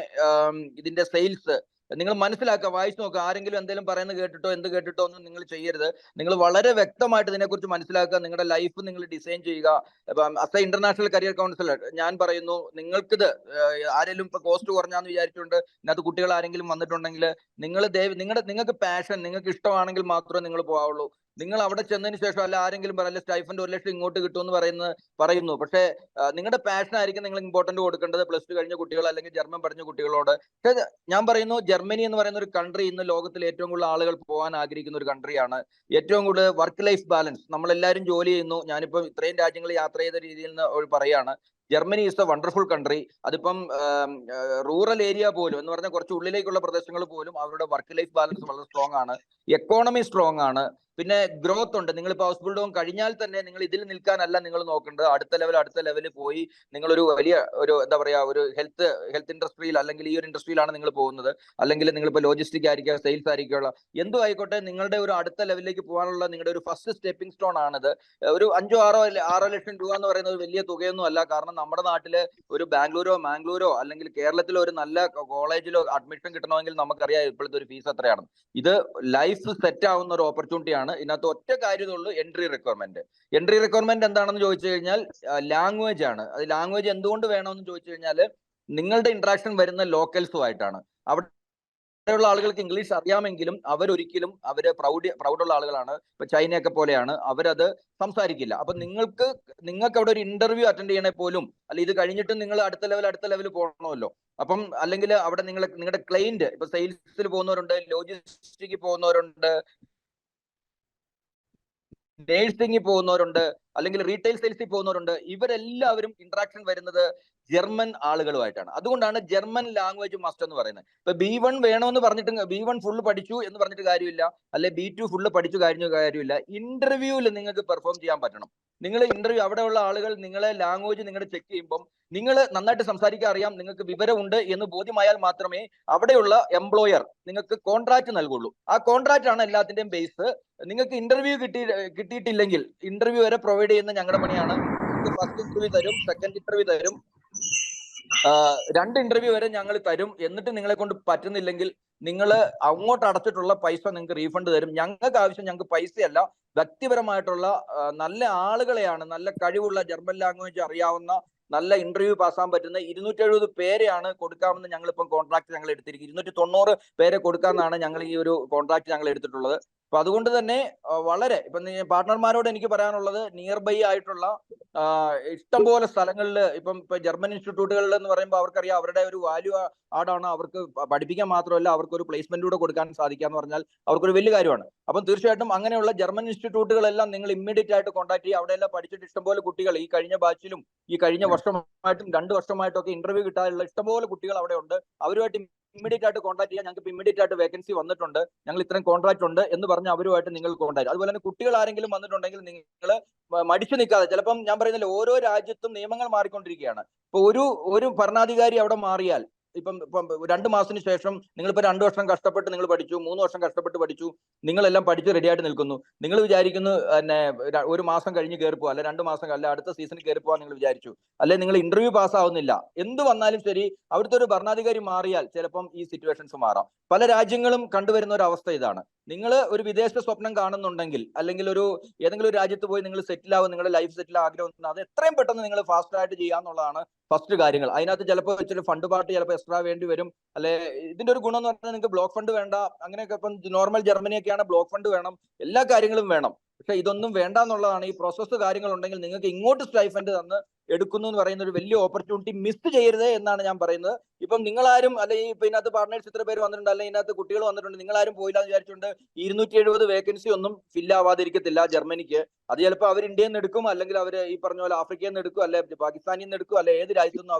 S7: ഇതിന്റെ സെയിൽസ് നിങ്ങൾ മനസ്സിലാക്കുക, വായിച്ചു നോക്കുക. ആരെങ്കിലും എന്തെങ്കിലും പറയുന്നത് കേട്ടിട്ടോ എന്ത് കേട്ടിട്ടോ ഒന്നും നിങ്ങൾ ചെയ്യരുത്. നിങ്ങൾ വളരെ വ്യക്തമായിട്ട് ഇതിനെക്കുറിച്ച് മനസ്സിലാക്കുക. നിങ്ങളുടെ ലൈഫ് നിങ്ങൾ ഡിസൈൻ ചെയ്യുക. As a international career counsellor ഞാൻ പറയുന്നു, നിങ്ങൾക്കിത് ആരെങ്കിലും ഇപ്പൊ കോസ്റ്റ് കുറഞ്ഞാന്ന് വിചാരിച്ചുകൊണ്ട് ഇതിനകത്ത് കുട്ടികൾ ആരെങ്കിലും വന്നിട്ടുണ്ടെങ്കിൽ നിങ്ങൾക്ക് പാഷൻ, നിങ്ങൾക്ക് ഇഷ്ടമാണെങ്കിൽ മാത്രമേ നിങ്ങൾ പോകാവുള്ളൂ. നിങ്ങൾ അവിടെ ചെന്നതിന് ശേഷം അല്ല ആരെങ്കിലും പറയല്ലേ സ്റ്റൈഫൻഡ് 1 ലക്ഷം ഇങ്ങോട്ട് കിട്ടുമെന്ന് പറയുന്നു. പക്ഷേ നിങ്ങളുടെ പാഷൻ ആയിരിക്കും നിങ്ങൾ ഇമ്പോർട്ടന്റ് കൊടുക്കേണ്ടത് പ്ലസ് 2 കഴിഞ്ഞ കുട്ടികൾ അല്ലെങ്കിൽ ജർമ്മൻ പഠിച്ച കുട്ടികളോട്. പക്ഷേ ഞാൻ പറയുന്നു, ജർമ്മനി എന്ന് പറയുന്ന ഒരു കൺട്രി ഇന്ന് ലോകത്തിൽ ഏറ്റവും കൂടുതൽ ആളുകൾ പോകാൻ ആഗ്രഹിക്കുന്ന ഒരു കൺട്രിയാണ്. ഏറ്റവും കൂടുതൽ വർക്ക് ലൈഫ് ബാലൻസ്, നമ്മളെല്ലാവരും ജോലി ചെയ്യുന്നു. ഞാനിപ്പോൾ ഇത്രയും രാജ്യങ്ങൾ യാത്ര ചെയ്ത രീതിയിൽ നിന്ന് പറയാണ്, Germany is A wonderful country. അതിപ്പം റൂറൽ ഏരിയ പോലും എന്ന് പറഞ്ഞാൽ കുറച്ച് ഉള്ളിലേക്കുള്ള പ്രദേശങ്ങൾ പോലും അവരുടെ വർക്ക് ലൈഫ് ബാലൻസ് വളരെ സ്ട്രോങ് ആണ്. എക്കോണമി സ്ട്രോങ് ആണ്. പിന്നെ ഗ്രോത്ത് ഉണ്ട്. നിങ്ങളിപ്പോൾ ഹൗസ് ബിൽഡ് കഴിഞ്ഞാൽ തന്നെ നിങ്ങൾ ഇതിൽ നിൽക്കാനല്ല നിങ്ങൾ നോക്കേണ്ടത്. അടുത്ത ലെവലിൽ പോയി നിങ്ങളൊരു വലിയ ഒരു എന്താ പറയാ ഒരു ഹെൽത്ത് ഇൻഡസ്ട്രിയിൽ അല്ലെങ്കിൽ ഈ ഒരു ഇൻഡസ്ട്രിയിലാണ് നിങ്ങൾ പോകുന്നത്, അല്ലെങ്കിൽ നിങ്ങളിപ്പോൾ ലോജിസ്റ്റിക് ആയിരിക്കുക, സെയിൽസ് ആയിരിക്കുള്ള എന്തും ആയിക്കോട്ടെ, നിങ്ങളുടെ ഒരു അടുത്ത ലെവലിലേക്ക് പോകാനുള്ള നിങ്ങളുടെ ഒരു ഫസ്റ്റ് സ്റ്റെപ്പിംഗ് സ്റ്റോൺ ആണിത്. ഒരു 5-6 ലക്ഷം രൂപ എന്ന് പറയുന്നത് വലിയ തുകയൊന്നും അല്ല. കാരണം നമ്മുടെ നാട്ടില് ഒരു മാംഗ്ലൂരോ അല്ലെങ്കിൽ കേരളത്തിലോ ഒരു നല്ല കോളേജിലോ അഡ്മിഷൻ കിട്ടണമെങ്കിൽ നമുക്കറിയാം ഇപ്പോഴത്തെ ഒരു ഫീസ് എത്രയാണ്. ഇത് ലൈഫ് സെറ്റ് ആവുന്ന ഒരു ഓപ്പർച്യൂണിറ്റിയാണ്. ഇതിനകത്ത് ഒറ്റ കാര്യമുള്ളൂ, എൻട്രി റിക്വയർമെന്റ് എന്താണെന്ന് ചോദിച്ചു കഴിഞ്ഞാൽ ലാംഗ്വേജ് ആണ്. അത് ലാംഗ്വേജ് എന്തുകൊണ്ട് വേണമെന്ന് ചോദിച്ചു കഴിഞ്ഞാൽ നിങ്ങളുടെ ഇന്ററാക്ഷൻ വരുന്ന ലോക്കൽസുമായിട്ടാണ്. അവിടെയുള്ള ആളുകൾക്ക് ഇംഗ്ലീഷ് അറിയാമെങ്കിലും അവരൊരിക്കലും പ്രൗഡുള്ള ആളുകളാണ്. ഇപ്പൊ ചൈനയൊക്കെ പോലെയാണ്, അവരത് സംസാരിക്കില്ല. അപ്പൊ നിങ്ങൾക്ക് അവിടെ ഒരു ഇന്റർവ്യൂ അറ്റൻഡ് ചെയ്യണേ പോലും അല്ല, ഇത് കഴിഞ്ഞിട്ട് നിങ്ങൾ അടുത്ത ലെവൽ പോകണമല്ലോ. അപ്പം അല്ലെങ്കിൽ അവിടെ നിങ്ങളുടെ ക്ലയന്റ് ഇപ്പൊ സെയിൽസിൽ പോകുന്നവരുണ്ട്, ലോജിസ്റ്റിക്കിൽ പോകുന്നവരുണ്ട്, നേഴ്സിംഗിൽ പോകുന്നവരുണ്ട്, അല്ലെങ്കിൽ റീറ്റെയിൽ സെയിൽസിൽ പോകുന്നവരുണ്ട്. ഇവരെല്ലാവരും ഇന്ററാക്ഷൻ വരുന്നത് ജർമ്മൻ ആളുകളുമായിട്ടാണ്. അതുകൊണ്ടാണ് ജർമ്മൻ ലാംഗ്വേജ് മസ്റ്റ് എന്ന് പറയുന്നത്. ഇപ്പൊ B1 വേണമെന്ന് പറഞ്ഞിട്ട് B1 ഫുള്ള് പഠിച്ചു എന്ന് പറഞ്ഞിട്ട് കാര്യമില്ല, അല്ലെ B2 ഫുള്ള് പഠിച്ചു കാര്യമില്ല. ഇന്റർവ്യൂവിൽ നിങ്ങൾക്ക് പെർഫോം ചെയ്യാൻ പറ്റണം. നിങ്ങൾ ഇന്റർവ്യൂ അവിടെയുള്ള ആളുകൾ നിങ്ങളെ ലാംഗ്വേജ് നിങ്ങളുടെ ചെക്ക് ചെയ്യുമ്പം നിങ്ങൾ നന്നായിട്ട് സംസാരിക്കാൻ അറിയാം, നിങ്ങൾക്ക് വിവരമുണ്ട് എന്ന് ബോധ്യമായാൽ മാത്രമേ അവിടെയുള്ള എംപ്ലോയർ നിങ്ങൾക്ക് കോൺട്രാക്ട് നൽകുള്ളൂ. ആ കോൺട്രാക്ട് ആണ് എല്ലാത്തിന്റെയും ബേസ്. നിങ്ങൾക്ക് ഇന്റർവ്യൂ കിട്ടിയിട്ടില്ലെങ്കിൽ ഇന്റർവ്യൂ വരെ പ്രൊവൈഡ് ചെയ്യുന്ന ഞങ്ങളുടെ പണിയാണ്. ഫസ്റ്റ് ഇന്റർവ്യൂ തരും, സെക്കൻഡ് ഇന്റർവ്യൂ തരും, 2 ഇന്റർവ്യൂ വരെ ഞങ്ങൾ തരും. എന്നിട്ട് നിങ്ങളെ കൊണ്ട് പറ്റുന്നില്ലെങ്കിൽ നിങ്ങൾ അങ്ങോട്ട് അടച്ചിട്ടുള്ള പൈസ നിങ്ങൾക്ക് റീഫണ്ട് തരും. ഞങ്ങൾക്ക് ആവശ്യം ഞങ്ങൾക്ക് പൈസയല്ല, വ്യക്തിപരമായിട്ടുള്ള നല്ല ആളുകളെയാണ്, നല്ല കഴിവുള്ള ജർമ്മൻ ലാംഗ്വേജ് അറിയാവുന്ന നല്ല ഇന്റർവ്യൂ പാസ്സാൻ പറ്റുന്ന 270 പേരെയാണ് കൊടുക്കാമെന്ന് ഞങ്ങളിപ്പം കോൺട്രാക്ട് ഞങ്ങൾ എടുത്തിരിക്കും. 290 പേരെ കൊടുക്കാമെന്നാണ് ഞങ്ങൾ ഈ ഒരു കോൺട്രാക്ട് ഞങ്ങൾ എടുത്തിട്ടുള്ളത്. അപ്പൊ അതുകൊണ്ട് തന്നെ വളരെ ഇപ്പൊ പാർട്ട്ണർമാരോട് എനിക്ക് പറയാനുള്ളത്, നിയർ ബൈ ആയിട്ടുള്ള ഇഷ്ടംപോലെ സ്ഥലങ്ങളിൽ ഇപ്പൊ ജർമ്മൻ ഇൻസ്റ്റിറ്റ്യൂട്ടുകളിൽ എന്ന് പറയുമ്പോൾ അവർക്കറിയാം അവരുടെ ഒരു വാല്യൂ ആടാണ്. അവർക്ക് പഠിപ്പിക്കാൻ മാത്രമല്ല അവർക്ക് ഒരു പ്ലേസ്മെന്റ് കൂടെ കൊടുക്കാൻ സാധിക്കുക എന്ന് പറഞ്ഞാൽ അവർക്കൊരു വലിയ കാര്യമാണ്. അപ്പം തീർച്ചയായിട്ടും അങ്ങനെയുള്ള ജർമ്മൻ ഇൻസ്റ്റിറ്റ്യൂട്ടുകളെല്ലാം നിങ്ങൾ ഇമ്മീഡിയറ്റ് ആയിട്ട് കോൺടാക്ട് ചെയ്യുക. അവിടെയെല്ലാം പഠിച്ചിട്ട് ഇഷ്ടംപോലെ കുട്ടികൾ ഈ കഴിഞ്ഞ ബാച്ചിലും ഈ കഴിഞ്ഞ വർഷമായിട്ടും 2 വർഷമായിട്ടും ഒക്കെ ഇന്റർവ്യൂ കിട്ടാനുള്ള ഇഷ്ടംപോലെ കുട്ടികൾ അവിടെ ഉണ്ട്. അവരുമായിട്ട് ഇമ്മീഡിയറ്റ് ആയിട്ട് കോൺടാക്ട് ചെയ്യാം. ഞങ്ങൾക്ക് ഇമ്മീഡിയറ്റ് ആയിട്ട് വേക്കൻസി വന്നിട്ടുണ്ട്, ഞങ്ങൾ ഇത്രയും കോൺട്രാക്ട് ഉണ്ട് എന്ന് പറഞ്ഞ് അവരുമായിട്ട് നിങ്ങൾ കോൺടാക്ട്. അതുപോലെ തന്നെ കുട്ടികൾ ആരെങ്കിലും വന്നിട്ടുണ്ടെങ്കിൽ നിങ്ങൾ മടിച്ചു നിൽക്കാതെ, ചിലപ്പം ഞാൻ പറയുന്നില്ല, ഓരോ രാജ്യത്തും നിയമങ്ങൾ മാറിക്കൊണ്ടിരിക്കുകയാണ്. ഇപ്പൊ ഒരു ഭരണാധികാരി അവിടെ മാറിയാൽ ഇപ്പം 2 മാസത്തിന് ശേഷം നിങ്ങളിപ്പോ 2 വർഷം കഷ്ടപ്പെട്ട് നിങ്ങൾ പഠിച്ചു, 3 വർഷം കഷ്ടപ്പെട്ട് പഠിച്ചു, നിങ്ങളെല്ലാം പഠിച്ച് റെഡിയായിട്ട് നിൽക്കുന്നു. നിങ്ങൾ വിചാരിക്കുന്നു പിന്നെ 1 മാസം കഴിഞ്ഞ് കയറി പോവാ, അല്ലെ 2 മാസം അല്ലെ അടുത്ത സീസണിൽ കയറി പോവാൻ നിങ്ങൾ വിചാരിച്ചു, അല്ലെ നിങ്ങൾ ഇന്റർവ്യൂ പാസ്സാവുന്നില്ല. എന്ത് വന്നാലും ശരി, അവിടുത്തെ ഒരു ഭരണാധികാരി മാറിയാൽ ചിലപ്പം ഈ സിറ്റുവേഷൻസ് മാറാം. പല രാജ്യങ്ങളും കണ്ടുവരുന്ന ഒരു അവസ്ഥ ഇതാണ്. നിങ്ങൾ ഒരു വിദേശ സ്വപ്നം കാണുന്നുണ്ടെങ്കിൽ, അല്ലെങ്കിൽ ഏതെങ്കിലും ഒരു രാജ്യത്ത് പോയി നിങ്ങൾ സെറ്റിൽ ആവും, നിങ്ങളുടെ ലൈഫ് സെറ്റിൽ ആഗ്രഹം, അത് എത്രയും പെട്ടെന്ന് നിങ്ങൾ ഫാസ്റ്റ് ആയിട്ട് ചെയ്യാന്നുള്ളതാണ് ഫസ്റ്റ് കാര്യങ്ങൾ. അതിനകത്ത് ചിലപ്പോൾ ഇച്ചിരി ഫണ്ട് പാർട്ടി ചിലപ്പോൾ എക്സ്ട്രാ വേണ്ടി വരും. അല്ലെ ഇതിന്റെ ഒരു ഗുണം എന്ന് പറഞ്ഞാൽ നിങ്ങൾക്ക് ബ്ലോക്ക് ഫണ്ട് വേണ്ട. അങ്ങനെയൊക്കെ ഇപ്പം നോർമൽ ജർമ്മനിയൊക്കെയാണ് ബ്ലോക്ക് ഫണ്ട് വേണം, എല്ലാ കാര്യങ്ങളും വേണം. പക്ഷെ ഇതൊന്നും വേണ്ട എന്നുള്ളതാണ്. ഈ പ്രോസസ്സ് കാര്യങ്ങളുണ്ടെങ്കിൽ നിങ്ങൾക്ക് ഇങ്ങോട്ട് സ്റ്റൈഫൻഡ് തന്ന് എടുക്കുന്നു എന്ന് പറയുന്ന ഒരു വലിയ ഓപ്പർച്യൂണിറ്റി മിസ് ചെയ്യരുത് എന്നാണ് ഞാൻ പറയുന്നത്. ഇപ്പം നിങ്ങളാരും അല്ലെങ്കിൽ ഇപ്പൊ ഇതിനകത്ത് പാർട്ട്നേഴ്സ് ഇത്ര പേര് വന്നിട്ടുണ്ട്, അല്ലെങ്കിൽ ഇതിനകത്ത് കുട്ടികൾ വന്നിട്ടുണ്ട്, നിങ്ങളാരും പോയില്ല എന്ന് വിചാരിച്ചുകൊണ്ട് 270 വേക്കൻസി ഒന്നും ഫില്ലാവാതിരിക്കത്തില്ല ജർമ്മനിക്ക്. അത് ചിലപ്പോൾ അവർ ഇന്ത്യയിൽ നിന്ന് എടുക്കും, അല്ലെങ്കിൽ അവർ ഈ പറഞ്ഞ പോലെ ആഫ്രിക്കയിൽ നിന്ന് എടുക്കും, അല്ലെ പാകിസ്ഥാനിൽ നിന്ന് എടുക്കും, അല്ലെ ഏത് രാജ്യത്തു നിന്നും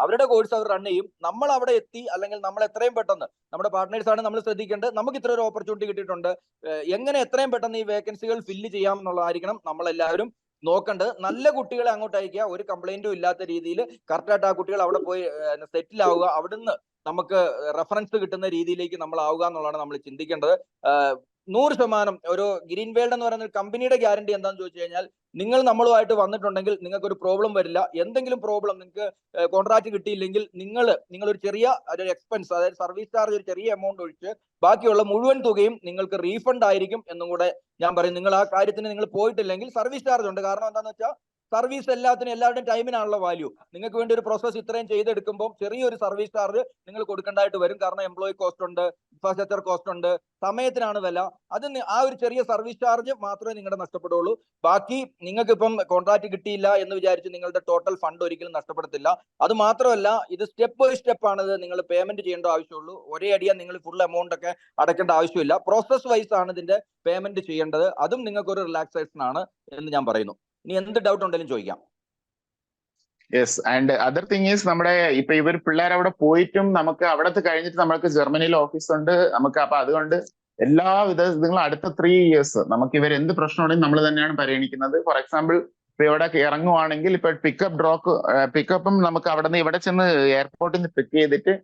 S7: അവരുടെ കോഴ്സ് അവർ റൺ ചെയ്യും. നമ്മൾ അവിടെ എത്തി, അല്ലെങ്കിൽ നമ്മൾ എത്രയും പെട്ടെന്ന്, നമ്മുടെ പാർട്ട്നേഴ്സ് ആണ് നമ്മൾ ശ്രദ്ധിക്കേണ്ടത്, നമുക്ക് ഇത്ര ഒരു ഓപ്പർച്യൂണിറ്റി കിട്ടിയിട്ടുണ്ട്, എങ്ങനെ എത്രയും പെട്ടെന്ന് ഈ വേക്കൻസികൾ ഫില്ല് ചെയ്യാം എന്നുള്ളതായിരിക്കണം നമ്മളെല്ലാവരും നോക്കേണ്ടത്. നല്ല കുട്ടികളെ അങ്ങോട്ട് അയക്കുക, ഒരു കംപ്ലൈന്റും ഇല്ലാത്ത രീതിയിൽ കറക്റ്റായിട്ട് ആ കുട്ടികൾ അവിടെ പോയി സെറ്റിൽ ആവുക, അവിടുന്ന് നമുക്ക് റെഫറൻസ് കിട്ടുന്ന രീതിയിലേക്ക് നമ്മൾ ആവുക എന്നുള്ളതാണ് നമ്മൾ ചിന്തിക്കേണ്ടത്. 100% ഒരു ഗ്രീൻ വേൾഡ് എന്ന് പറയുന്ന ഒരു കമ്പനിയുടെ ഗ്യാരണ്ടി എന്താണെന്ന് ചോദിച്ചു കഴിഞ്ഞാൽ നിങ്ങൾ നമ്മളുമായിട്ട് വന്നിട്ടുണ്ടെങ്കിൽ നിങ്ങൾക്ക് ഒരു പ്രോബ്ലം വരില്ല. എന്തെങ്കിലും പ്രോബ്ലം നിങ്ങൾക്ക് കോൺട്രാക്ട് കിട്ടിയില്ലെങ്കിൽ നിങ്ങൾ ഒരു ചെറിയ ഒരു എക്സ്പെൻസ്, അതായത് സർവീസ് ചാർജ് ഒരു ചെറിയ എമൗണ്ട് ഒഴിച്ച് ബാക്കിയുള്ള മുഴുവൻ തുകയും നിങ്ങൾക്ക് റീഫണ്ട് ആയിരിക്കും എന്നും കൂടെ ഞാൻ പറയും. നിങ്ങൾ ആ കാര്യത്തിന് നിങ്ങൾ പോയിട്ടില്ലെങ്കിൽ സർവീസ് ചാർജ് ഉണ്ട്. കാരണം എന്താണെന്ന് വെച്ചാൽ സർവീസ് എല്ലാവരുടെയും ടൈമിനാണല്ലോ വാല്യൂ. നിങ്ങൾക്ക് വേണ്ടി ഒരു പ്രോസസ് ഇത്രയും ചെയ്തെടുക്കുമ്പോൾ ചെറിയൊരു സർവീസ് ചാർജ് നിങ്ങൾ കൊടുക്കേണ്ടതായിട്ട് വരും. കാരണം എംപ്ലോയി കോസ്റ്റ് ഉണ്ട്, ഇൻഫ്രാസ്ട്രക്ചർ കോസ്റ്റ് ഉണ്ട്, സമയത്തിനാണ് വില. അത് ആ ഒരു ചെറിയ സർവീസ് ചാർജ് മാത്രമേ നിങ്ങളുടെ നഷ്ടപ്പെടുള്ളൂ. ബാക്കി നിങ്ങൾക്ക് ഇപ്പം കോൺട്രാക്ട് കിട്ടിയില്ല എന്ന് വിചാരിച്ച് നിങ്ങളുടെ ടോട്ടൽ ഫണ്ട് ഒരിക്കലും നഷ്ടപ്പെടത്തില്ല. അത് മാത്രമല്ല, ഇത് സ്റ്റെപ്പ് ബൈ സ്റ്റെപ്പ് ആണ്. ഇത് നിങ്ങൾ പേയ്മെന്റ് ചെയ്യേണ്ട ആവശ്യമുള്ളൂ. ഒരേ അടിയാൻ നിങ്ങൾ ഫുൾ എമൗണ്ട് ഒക്കെ അടയ്ക്കേണ്ട ആവശ്യമില്ല. പ്രോസസ് വൈസ് ആണ് ഇതിന്റെ പേയ്മെന്റ് ചെയ്യേണ്ടത്. അതും നിങ്ങൾക്ക് ഒരു റിലാക്സേഷൻ ആണ് എന്ന് ഞാൻ പറയുന്നു. ഇനി എന്ത് ഡൗട്ട് ഉണ്ടെങ്കിലും ചോദിക്കാം.
S2: Yes, and other thing is നമ്മുടെ ഇപ്പൊ ഇവർ പിള്ളേർ അവിടെ പോയിട്ടും നമുക്ക് അവിടത്തെ കഴിഞ്ഞിട്ട് നമുക്ക് ജർമ്മനിയിൽ ഓഫീസ് ഉണ്ട് നമുക്ക്. അപ്പൊ അതുകൊണ്ട് എല്ലാവിധ നിങ്ങൾ അടുത്ത 3 years നമുക്ക് ഇവർ എന്ത് പ്രശ്നമുണ്ടെങ്കിൽ നമ്മൾ തന്നെയാണ് പരിഗണിക്കുന്നത്. ഫോർ എക്സാമ്പിൾ ഇപ്പൊ ഇവിടെ ഇറങ്ങുവാണെങ്കിൽ ഇപ്പൊ പിക്കപ്പും നമുക്ക് അവിടെ നിന്ന് ഇവിടെ ചെന്ന് എയർപോർട്ടിൽ നിന്ന് പിക്ക് ചെയ്തിട്ട്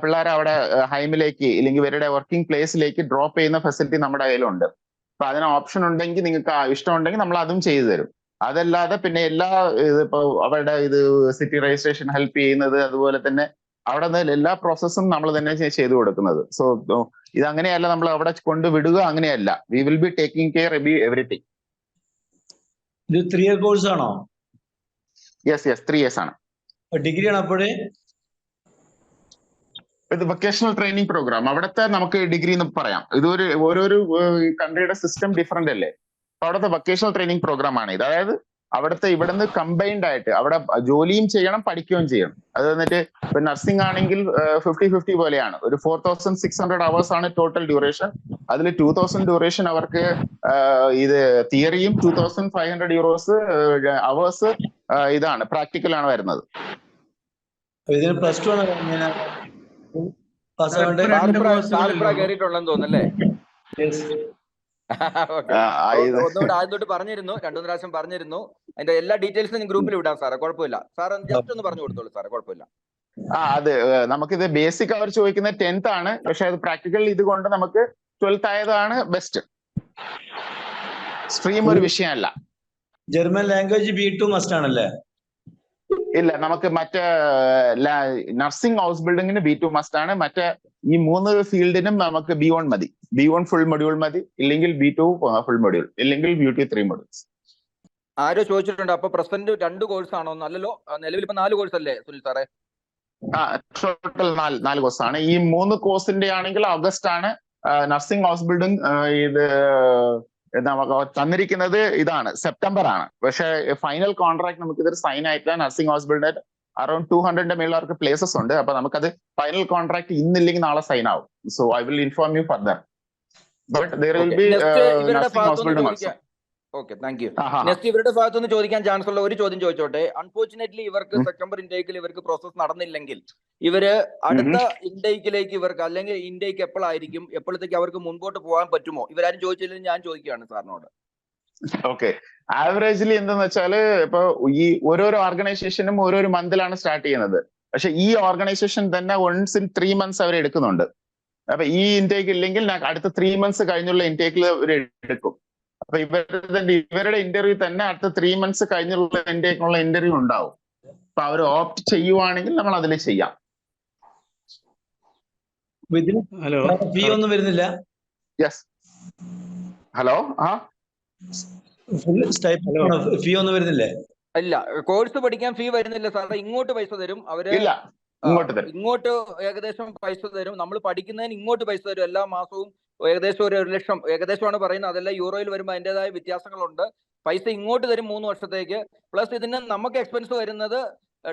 S2: പിള്ളേരെ അവിടെ ഹൈമിലേക്ക് ഇല്ലെങ്കിൽ ഇവരുടെ വർക്കിംഗ് പ്ലേസിലേക്ക് ഡ്രോപ്പ് ചെയ്യുന്ന ഫെസിലിറ്റി നമ്മുടെ കയ്യിലുണ്ട്. അപ്പൊ അതിന് ഓപ്ഷൻ ഉണ്ടെങ്കിൽ നിങ്ങൾക്ക് ഇഷ്ടമുണ്ടെങ്കിൽ നമ്മൾ അതും ചെയ്തു തരും. അതല്ലാതെ പിന്നെ എല്ലാ ഇതിപ്പോ അവരുടെ ഇത് സിറ്റി രജിസ്ട്രേഷൻ ഹെൽപ്പ് ചെയ്യുന്നത്, അതുപോലെ തന്നെ അവിടെ നിന്ന് എല്ലാ പ്രോസസ്സും നമ്മൾ തന്നെ ചെയ്തു കൊടുക്കുന്നത്. സോ ഇത് അങ്ങനെയല്ല, നമ്മൾ അവിടെ കൊണ്ട് വിടുക അങ്ങനെയല്ല. We will be taking care everything.
S10: ഇത് 3 year കോഴ്സ് ആണോ?
S2: യെസ് 3 years ആണ്.
S10: ഡിഗ്രി ആണ് അപ്പോഴേ?
S2: ഇത് വൊക്കേഷണൽ ട്രെയിനിങ് പ്രോഗ്രാം. അവിടുത്തെ നമുക്ക് ഡിഗ്രി എന്ന് പറയാം. ഇതൊരു ഓരോരോ കൺട്രിയുടെ സിസ്റ്റം ഡിഫറെന്റ് അല്ലേ. അപ്പൊ അവിടുത്തെ വൊക്കേഷണൽ ട്രെയിനിങ് പ്രോഗ്രാം ആണ് ഇത്. അതായത് അവിടുത്തെ ഇവിടുന്ന് കമ്പൈൻഡ് ആയിട്ട് അവിടെ ജോലിയും ചെയ്യണം പഠിക്കുകയും ചെയ്യണം. അത് എന്നിട്ട് ഇപ്പൊ നഴ്സിംഗ് ആണെങ്കിൽ 50-50 പോലെയാണ്. ഒരു 4600 hours ആണ് ടോട്ടൽ ഡ്യൂറേഷൻ. അതിൽ 2000 ഡ്യൂറേഷൻ അവർക്ക് ഇത് തിയറിയും 2500 euros അവേഴ്സ് ഇതാണ് പ്രാക്ടിക്കലാണ് വരുന്നത്.
S10: ഇതിന് +2 ആണ്
S7: കേറിയിട്ടുള്ളതെന്ന് തോന്നല്ലേ? ഒന്നുകൂടെ ആദ്യം പറഞ്ഞിരുന്നു, 2-3 പ്രാവശ്യം പറഞ്ഞിരുന്നു. അതിന്റെ എല്ലാ ഡീറ്റെയിൽസും ഞാൻ ഗ്രൂപ്പിൽ വിടാം സാറേ, കുഴപ്പമില്ല. സാർ ജസ്റ്റ് ഒന്ന് പറഞ്ഞു കൊടുത്തോളൂ സാറേ, കുഴപ്പമില്ല.
S2: അത് നമുക്കിത് ബേസിക് അവർ ചോദിക്കുന്ന 10th ആണ്. പക്ഷെ അത് പ്രാക്ടിക്കൽ ഇതുകൊണ്ട് നമുക്ക് 12th ആയതാണ് ബെസ്റ്റ്. സ്ട്രീം ഒരു വിഷയമല്ല.
S10: ജർമ്മൻ ലാംഗ്വേജ് B2 മസ്റ്റ് ആണല്ലേ?
S2: ഇല്ല, നമുക്ക് മറ്റേ നഴ്സിംഗ് ഹൗസ് ബിൽഡിങ്ങിന് B2 മസ്റ്റ് ആണ്. മറ്റേ ഈ 3 ഫീൽഡിനും നമുക്ക് B1 മതി. B1 ഫുൾ മൊഡ്യൂൾ മതി, ഇല്ലെങ്കിൽ B2 ഫുൾ മൊഡ്യൂൾ, ഇല്ലെങ്കിൽ B2 3 modules.
S7: ആരോ ചോദിച്ചിട്ടുണ്ട്, അപ്പൊ പ്രസന്റ് 2 കോഴ്സ് ആണോ? അല്ലല്ലോ, നിലവിൽ ഇപ്പൊ 4 കോഴ്സ് അല്ലേ സുനിൽ സാറേ?
S2: ടോട്ടൽ 4 കോഴ്സ് ആണ്. ഈ 3 കോഴ്സിന്റെ ആണെങ്കിൽ ഓഗസ്റ്റ് ആണ്. നഴ്സിംഗ് ഹൗസ് ബിൽഡിംഗ് ഇത് നമുക്ക് തന്നിരിക്കുന്നത് ഇതാണ്, സെപ്റ്റംബർ ആണ്. പക്ഷെ ഫൈനൽ കോൺട്രാക്ട് നമുക്ക് ഇതൊരു സൈൻ ആയിട്ടില്ല. നഴ്സിംഗ് ഹൗസ് ബിൽഡർ അറൌണ്ട് 200 മേളിൽ അവർക്ക് പ്ലേസസ് ഉണ്ട്. അപ്പൊ നമുക്കത് ഫൈനൽ കോൺട്രാക്ട് ഇന്നില്ലെങ്കിൽ നാളെ സൈൻ ആവും. So I will inform you further. But there will be nursing house building also.
S7: Okay, thank you. Next ഇവരുടെ ഭാഗത്തുനിന്ന് ചോദിക്കാൻ ചാൻസ് ഉള്ള ഒരു ചോദ്യം ചോദിച്ചോട്ടെ. അൺഫോർച്ചുനേറ്റ്ലി ഇവർക്ക് സെപ്റ്റംബർ ഇൻടേക്കിൽ ഇവർക്ക് പ്രോസസ് നടന്നില്ലെങ്കിൽ ഇവര് അടുത്ത ഇൻടേക്കിലേക്ക് ഇവർക്ക്, അല്ലെങ്കിൽ ഇൻടേക്ക് എപ്പോഴായിരിക്കും, എപ്പോഴത്തേക്ക് അവർക്ക് മുൻപോട്ട് പോകാൻ പറ്റുമോ? ഇവരാരും ചോദിച്ചില്ലെങ്കിൽ ഞാൻ ചോദിക്കുകയാണ് സാറിനോട്.
S2: ഓക്കെ, ആവറേജ്ലി എന്താന്ന് വെച്ചാല് ഇപ്പൊ ഈ ഓരോരോ ഓർഗനൈസേഷനും ഓരോരോ മന്തിലാണ് സ്റ്റാർട്ട് ചെയ്യുന്നത്. പക്ഷെ ഈ ഓർഗനൈസേഷൻ തന്നെ once in 3 months അവർ എടുക്കുന്നുണ്ട്. അപ്പൊ ഈ ഇൻടേക്ക് ഇല്ലെങ്കിൽ അടുത്ത 3 months കഴിഞ്ഞുള്ള ഇൻടേക്കിൽ അവർ എടുക്കും. അപ്പൊ ഇവരുടെ ഇന്റർവ്യൂ തന്നെ അടുത്ത 3 months കഴിഞ്ഞുള്ള ഇൻടേക്കിനുള്ള ഇന്റർവ്യൂ ഉണ്ടാവും. അപ്പൊ അവർ ഓപ്റ്റ് ചെയ്യുവാണെങ്കിൽ നമ്മൾ അതിൽ ചെയ്യാം.
S10: ഹലോ, ഫീ ഒന്നും വരുന്നില്ല?
S2: യെസ്, ഹലോ,
S10: ഫീ ഒന്നും വരുന്നില്ലേ?
S7: ഇല്ല, കോഴ്സ് പഠിക്കാൻ ഫീ വരുന്നില്ല സാറേ. ഇങ്ങോട്ട് പൈസ തരും അവര്. ഇങ്ങോട്ട് ഏകദേശം പൈസ തരും. നമ്മൾ പഠിക്കുന്നതിന് ഇങ്ങോട്ട് പൈസ തരും. എല്ലാ മാസവും ഏകദേശം 1 ലക്ഷം ഏകദേശമാണ് പറയുന്നത്. അതെല്ലാം യൂറോയിൽ വരുമ്പോൾ അതിൻ്റെതായ വ്യത്യാസങ്ങളുണ്ട്. പൈസ ഇങ്ങോട്ട് തരും 3 വർഷത്തേക്ക്. പ്ലസ് ഇതിന് നമുക്ക് എക്സ്പെൻസ് വരുന്നത്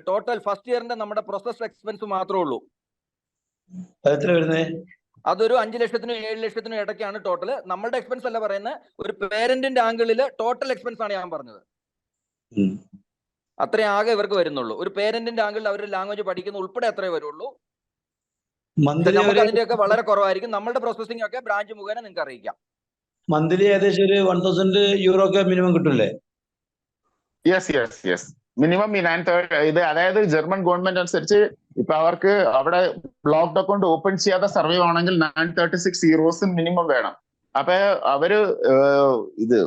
S7: ടോട്ടൽ ഫസ്റ്റ് ഇയറിന്റെ നമ്മുടെ പ്രോസസ് എക്സ്പെൻസ് മാത്രമേ ഉള്ളൂ. അതൊരു 5 ലക്ഷത്തിനും 7 ലക്ഷത്തിനും ഇടയ്ക്കാണ് ടോട്ടൽ. നമ്മളുടെ എക്സ്പെൻസ് അല്ല പറയുന്നത്, ഒരു പേരന്റിന്റെ ആംഗിളിൽ ടോട്ടൽ എക്സ്പെൻസ് ആണ് ഞാൻ പറഞ്ഞത്. അത്രേ ആകെ ഇവർക്ക് വരുന്നുള്ളൂ. ഒരു പേരന്റിന്റെ ആംഗിളിൽ അവരുടെ ലാംഗ്വേജ് പഠിക്കുന്ന ഉൾപ്പെടെ അത്രേ വരുള്ളൂ. നമുക്ക് അതിന്റെയൊക്കെ വളരെ കുറവായിരിക്കും. നമ്മളുടെ പ്രോസസിംഗ് ഒക്കെ ബ്രാഞ്ച് മുഖേന നിങ്ങൾക്ക് അറിയിക്കാം.
S10: മന്ത്ലി ഏകദേശം ഒരു 1000 euro ഒക്കെ മിനിമം കിട്ടൂല്ലേ?
S2: യെസ് മിനിമം ഇത് അതായത് ജർമ്മൻ ഗവൺമെന്റ് അനുസരിച്ച് ഇപ്പൊ അവർക്ക് അവിടെ ബ്ലോക്ക്ഡ് അക്കൗണ്ട് ഓപ്പൺ ചെയ്യാതെ സർവേ ആണെങ്കിൽ 936 euros മിനിമം വേണം. അപ്പൊ അവര് ഇത്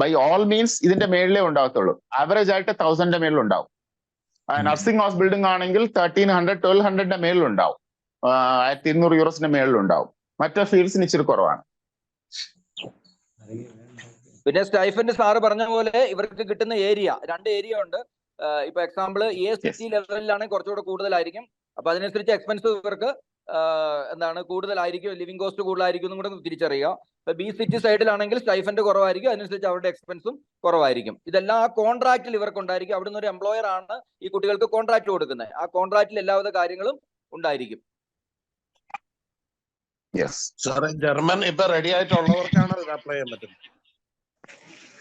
S2: ബൈ ഓൾ മീൻസ് ഇതിന്റെ മേളിലേ ഉണ്ടാകത്തുള്ളൂ. ആവറേജ് ആയിട്ട് 1000 മേളിൽ ഉണ്ടാവും. നഴ്സിംഗ് ഹൗസ് ബിൽഡിംഗ് ആണെങ്കിൽ 1300 1200 മേളിലുണ്ടാവും. 1200 യൂറോസിന്റെ മേളിലുണ്ടാവും. മറ്റേ ഫീൽഡ്സിന് ഇച്ചിരി കുറവാണ്.
S7: പിന്നെ സ്റ്റൈഫന്റ് സാറ് പറഞ്ഞ പോലെ ഇവർക്ക് കിട്ടുന്ന ഏരിയ 2 ഏരിയ ഉണ്ട്. ഇപ്പൊ എക്സാമ്പിൾ സിറ്റി ലെവലിലാണെങ്കിൽ കുറച്ചുകൂടെ കൂടുതലായിരിക്കും. അപ്പൊ അതിനനുസരിച്ച് എക്സ്പെൻസ് ഇവർക്ക് എന്താണ് കൂടുതലായിരിക്കും, ലിവിംഗ് കോസ്റ്റ് കൂടുതലായിരിക്കും എന്നും കൂടെ തിരിച്ചറിയുക. ഇപ്പൊ ബി സിറ്റി സൈഡിലാണെങ്കിൽ സ്റ്റൈഫന്റ് കുറവായിരിക്കും, അതിനനുസരിച്ച് അവരുടെ എക്സ്പെൻസും കുറവായിരിക്കും. ഇതെല്ലാം ആ കോൺട്രാക്റ്റിൽ ഇവർക്ക് ഉണ്ടായിരിക്കും. അവിടുന്ന് ഒരു എംപ്ലോയർ ആണ് ഈ കുട്ടികൾക്ക് കോൺട്രാക്ട് കൊടുക്കുന്നത്. ആ കോൺട്രാക്റ്റിൽ എല്ലാവിധ കാര്യങ്ങളും ഉണ്ടായിരിക്കും.
S9: ജർമ്മൻ ഇപ്പൊ റെഡി ആയിട്ടുള്ളവർക്കാണ് ഇത് അപ്ലൈ ചെയ്യാൻ പറ്റുന്നത്.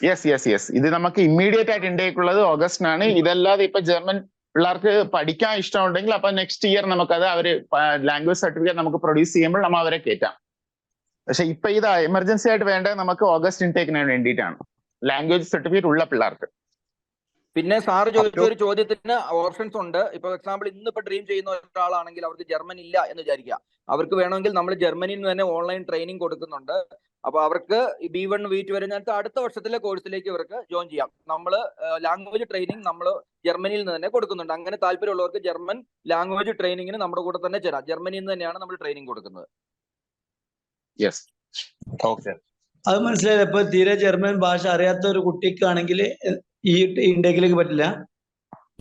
S2: യെസ് ഇത് നമുക്ക് ഇമ്മീഡിയറ്റ് ആയിട്ട് ഇൻടേക്ക് ഉള്ളത് ഓഗസ്റ്റിനാണ്. ഇതല്ലാതെ ഇപ്പൊ ജർമ്മൻ പിള്ളേർക്ക് പഠിക്കാൻ ഇഷ്ടമുണ്ടെങ്കിൽ അപ്പൊ നെക്സ്റ്റ് ഇയർ നമുക്കത് അവര് ലാംഗ്വേജ് സർട്ടിഫിക്കറ്റ് നമുക്ക് പ്രൊഡ്യൂസ് ചെയ്യുമ്പോൾ നമ്മൾ അവരെ കയറ്റാം. പക്ഷെ ഇപ്പൊ ഇത് എമർജൻസി ആയിട്ട് വേണ്ടത് നമുക്ക് ഓഗസ്റ്റ് ഇൻടേക്കിന് വേണ്ടിയിട്ടാണ്, ലാംഗ്വേജ് സർട്ടിഫിക്കറ്റ് ഉള്ള പിള്ളേർക്ക്.
S7: പിന്നെ സാറ് ചോദിച്ച ഒരു ചോദ്യത്തിന് ഓപ്ഷൻസ് ഉണ്ട്. ഇപ്പൊ എക്സാമ്പിൾ ഇന്നിപ്പോ ഡ്രീം ചെയ്യുന്ന ഒരാളാണെങ്കിൽ അവർക്ക് ജർമ്മൻ ഇല്ല എന്ന് വിചാരിക്കുക. അവർക്ക് വേണമെങ്കിൽ നമ്മൾ ജർമ്മനിയിൽ നിന്ന് തന്നെ ഓൺലൈൻ ട്രെയിനിങ് കൊടുക്കുന്നുണ്ട്. അപ്പൊ അവർക്ക് B1 B2 വരെ ഞാൻ അടുത്ത വർഷത്തിലെ കോഴ്സിലേക്ക് ഇവർക്ക് ജോയിൻ ചെയ്യാം. നമ്മൾ ലാംഗ്വേജ് ട്രെയിനിങ് നമ്മൾ ജർമ്മനിയിൽ നിന്ന് തന്നെ കൊടുക്കുന്നുണ്ട്. അങ്ങനെ താല്പര്യമുള്ളവർക്ക് ജർമ്മൻ ലാംഗ്വേജ് ട്രെയിനിങ്ങിന് നമ്മുടെ കൂടെ തന്നെ ചേരാം. ജർമ്മനിയിൽ നിന്ന് തന്നെയാണ് നമ്മൾ ട്രെയിനിങ് കൊടുക്കുന്നത്.
S10: അത് മനസ്സിലായില്ല. ഇപ്പൊ തീരെ ജർമ്മൻ ഭാഷ അറിയാത്ത ഒരു കുട്ടിക്കാണെങ്കിൽ ഈ ഇൻടേക്കിലേക്ക് പറ്റില്ല.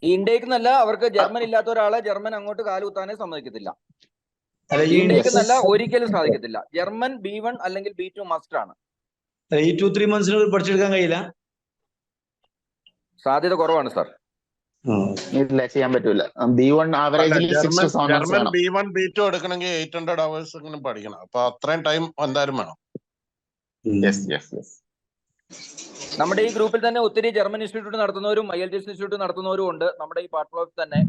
S7: ഈ ഇൻടേക്ക് എന്നല്ല, അവർക്ക് ജർമ്മൻ ഇല്ലാത്ത ഒരാളെ ജർമ്മൻ അങ്ങോട്ട് കാലുകുത്താനേ സമ്മതിക്കത്തില്ല. ഇൻടേക്ക് എന്നല്ല, ഒരിക്കലും സാധിക്കത്തില്ല. ജർമ്മൻ B1 അല്ലെങ്കിൽ B2 മസ്റ്റ് ആണ്.
S10: ഈ 2-3 മന്ത്സിനുള്ളിൽ പഠിച്ചെടുക്കാൻ കഴിയില്ല,
S7: സാധ്യത കുറവാണ് സാർ.
S2: ഇല്ല, ചെയ്യാൻ പറ്റൂല. B1 ആവറേജിൽ 6 to 7 months
S9: ജർമ്മൻ
S2: വേണം.
S9: B1 B2 എടുക്കണമെങ്കിൽ 800 hours എങ്കിലും പഠിക്കണം. അപ്പൊ അത്രയും ടൈം എന്തായാലും വേണം.
S2: യെസ്
S7: നമ്മുടെ ഈ ഗ്രൂപ്പിൽ തന്നെ ഒത്തിരി ജർമ്മൻ ഇൻസ്റ്റിറ്റ്യൂട്ട് നടത്തുന്നവരും IELTS ഇൻസ്റ്റിറ്റ്യൂട്ട് നടത്തുന്നവരും ഉണ്ട്. നമ്മുടെ ഈ പാർട്ട്നേഴ്സ് തന്നെ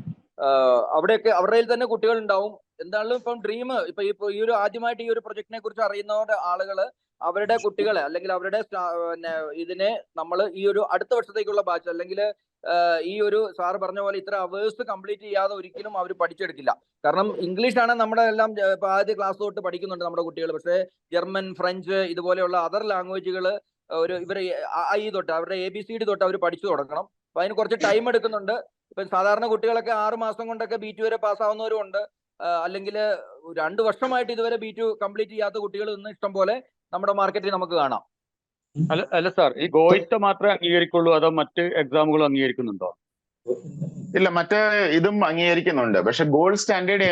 S7: അവിടെയൊക്കെ അവരുടെ തന്നെ കുട്ടികൾ ഉണ്ടാവും. എന്തായാലും ഇപ്പം ഡ്രീം ഇപ്പൊ ഈ ഒരു ആദ്യമായിട്ട് ഈ ഒരു പ്രൊജക്ടിനെ കുറിച്ച് അറിയുന്നവരുടെ ആളുകള് അവരുടെ കുട്ടികളെ അല്ലെങ്കിൽ അവരുടെ ഇതിനെ നമ്മൾ ഈ ഒരു അടുത്ത വർഷത്തേക്കുള്ള ബാച്ച് അല്ലെങ്കിൽ ഈ ഒരു സാറ് പറഞ്ഞ പോലെ ഇത്ര അവേഴ്സ് കംപ്ലീറ്റ് ചെയ്യാതെ ഒരിക്കലും അവർ പഠിച്ചെടുക്കില്ല. കാരണം ഇംഗ്ലീഷ് ആണ് നമ്മുടെ എല്ലാം ഇപ്പൊ ആദ്യ ക്ലാസ് തൊട്ട് പഠിക്കുന്നുണ്ട് നമ്മുടെ കുട്ടികൾ. പക്ഷേ ജർമ്മൻ, ഫ്രഞ്ച് ഇതുപോലെയുള്ള അതർ ലാംഗ്വേജുകൾ ഇവർ I തൊട്ട് അവരുടെ ABCD തൊട്ട് അവർ പഠിച്ചു തുടങ്ങണം. അപ്പൊ അതിന് കുറച്ച് ടൈം എടുക്കുന്നുണ്ട്. ഇപ്പൊ സാധാരണ കുട്ടികളൊക്കെ 6 മാസം കൊണ്ടൊക്കെ B2 വരെ പാസ്സാവുന്നവരും ഉണ്ട്. അല്ലെങ്കിൽ 2 വർഷമായിട്ട് ഇതുവരെ B2 കംപ്ലീറ്റ് ചെയ്യാത്ത കുട്ടികൾ ഇന്ന് ഇഷ്ടം പോലെ നമ്മുടെ മാർക്കറ്റിൽ നമുക്ക് കാണാം.
S11: അല്ല സാർ, ഈ ഗോയിറ്റ് മാത്രമേ അംഗീകരിക്കുള്ളൂ അതോ മറ്റ് എക്സാമുകളും അംഗീകരിക്കുന്നുണ്ടോ?
S2: ഇല്ല, മറ്റേ ഇതും അംഗീകരിക്കുന്നുണ്ട്. പക്ഷെ gold standard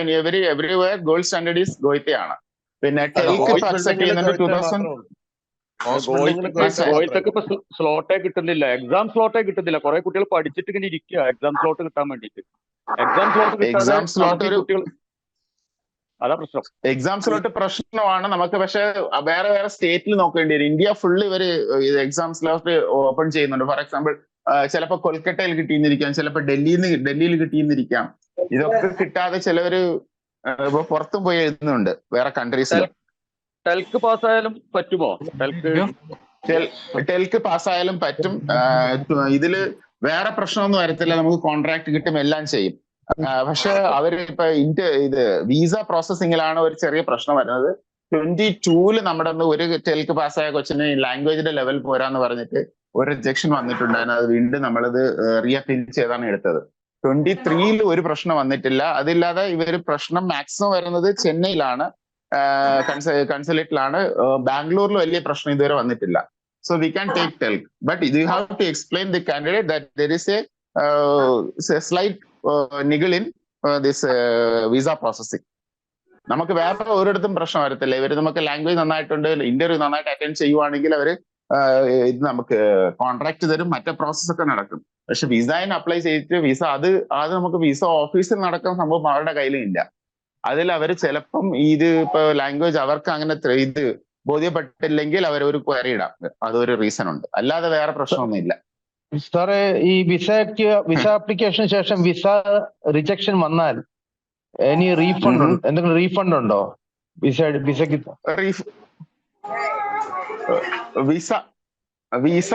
S2: everywhere gold standard is ഗോയിറ്റയാണ്. പിന്നെ അക്സെപ്റ്റ് ചെയ്യുന്നുണ്ട് 2000.
S11: ഗോയിറ്റൊക്കെ ഇപ്പൊ സ്ലോട്ടേ കിട്ടുന്നില്ല, എക്സാം സ്ലോട്ടേ കിട്ടുന്നില്ല. കുറെ കുട്ടികൾ പഠിച്ചിട്ട് ഇങ്ങനെ ഇരിക്കുക എക്സാം സ്ലോട്ട് കിട്ടാൻ വേണ്ടിയിട്ട്. എക്സാം സ്ലോട്ട് കുട്ടികൾ, അതാ പ്രശ്നം.
S2: എക്സാം സ്ലോട്ട് പ്രശ്നമാണ് നമുക്ക്. പക്ഷെ വേറെ സ്റ്റേറ്റിൽ നോക്കേണ്ടി വരും. ഇന്ത്യ ഫുള്ള് ഇവര് എക്സാം സ്ലോട്ട് ഓപ്പൺ ചെയ്യുന്നുണ്ട്. ഫോർ എക്സാമ്പിൾ ചിലപ്പോൾ കൊൽക്കത്തയിൽ കിട്ടിയെന്നിരിക്കാം, ചിലപ്പോൾ ഡൽഹിയിൽ കിട്ടിയെന്നിരിക്കാം. ഇതൊക്കെ കിട്ടാതെ ചിലവര് പുറത്തും പോയി എഴുതുന്നുണ്ട് വേറെ കൺട്രീസിൽ.
S11: ടെൽക്ക് പാസ്സായാലും പറ്റുമോ?
S2: ടെൽക്ക് പാസ്സായാലും പറ്റും. ഇതില് വേറെ പ്രശ്നമൊന്നും വരത്തില്ല. നമുക്ക് കോൺട്രാക്ട് കിട്ടും, എല്ലാം ചെയ്യും. പക്ഷെ അവര് ഇപ്പൊ വിസ പ്രോസസ്സിങ്ങിലാണ് ഒരു ചെറിയ പ്രശ്നം വരുന്നത്. 22-ല് നമ്മുടെ ഒരു ടെൽക്ക് പാസ്സായ കൊച്ചിന് ലാംഗ്വേജിന്റെ ലെവൽ പോരാന്ന് പറഞ്ഞിട്ട് ഒരു റിജക്ഷൻ വന്നിട്ടുണ്ടായിരുന്നു. അത് വീണ്ടും നമ്മളത് റീഅപ്പീൽ ചെയ്താണ് എടുത്തത്. 23-ല് ഒരു പ്രശ്നം വന്നിട്ടില്ല. അതില്ലാതെ ഇവര് പ്രശ്നം മാക്സിമം വരുന്നത് ചെന്നൈയിലാണ്, കൺസുലേറ്റിലാണ്. ബാംഗ്ലൂരിൽ വലിയ പ്രശ്നം ഇതുവരെ വന്നിട്ടില്ല. So we can take TELK, but you have to explain the candidate that there is a slight niggle in this visa processing. നമുക്ക് വേറെ ഒരിടത്തും പ്രശ്നം വരത്തില്ല. ഇവര് നമുക്ക് ലാംഗ്വേജ് നന്നായിട്ടുണ്ട്, ഇന്റർവ്യൂ നന്നായിട്ട് അറ്റൻഡ് ചെയ്യുവാണെങ്കിൽ അവര് ഇത് നമുക്ക് കോൺട്രാക്ട് തരും, മറ്റേ പ്രോസസ് ഒക്കെ നടക്കും. പക്ഷെ വിസയിന് അപ്ലൈ ചെയ്തിട്ട് അത് നമുക്ക് വിസ ഓഫീസിൽ നടക്കുന്ന സംഭവം അവരുടെ കയ്യിലും ഇല്ല. അതിൽ അവര് ചിലപ്പം ഇപ്പൊ ലാംഗ്വേജ് അവർക്ക് അങ്ങനെ ഇത് ബോധ്യപ്പെട്ടില്ലെങ്കിൽ അവർ ഒരു ക്വയറി ഇടാം. അതൊരു റീസൺ ഉണ്ട്, അല്ലാതെ വേറെ പ്രശ്നമൊന്നും ഇല്ല.
S8: സാറേ, ഈ വിസ ആപ്ലിക്കേഷന് ശേഷം വിസ റിജക്ഷൻ വന്നാൽ എന്തെങ്കിലും റീഫണ്ട് ഉണ്ടോ?
S2: വിസ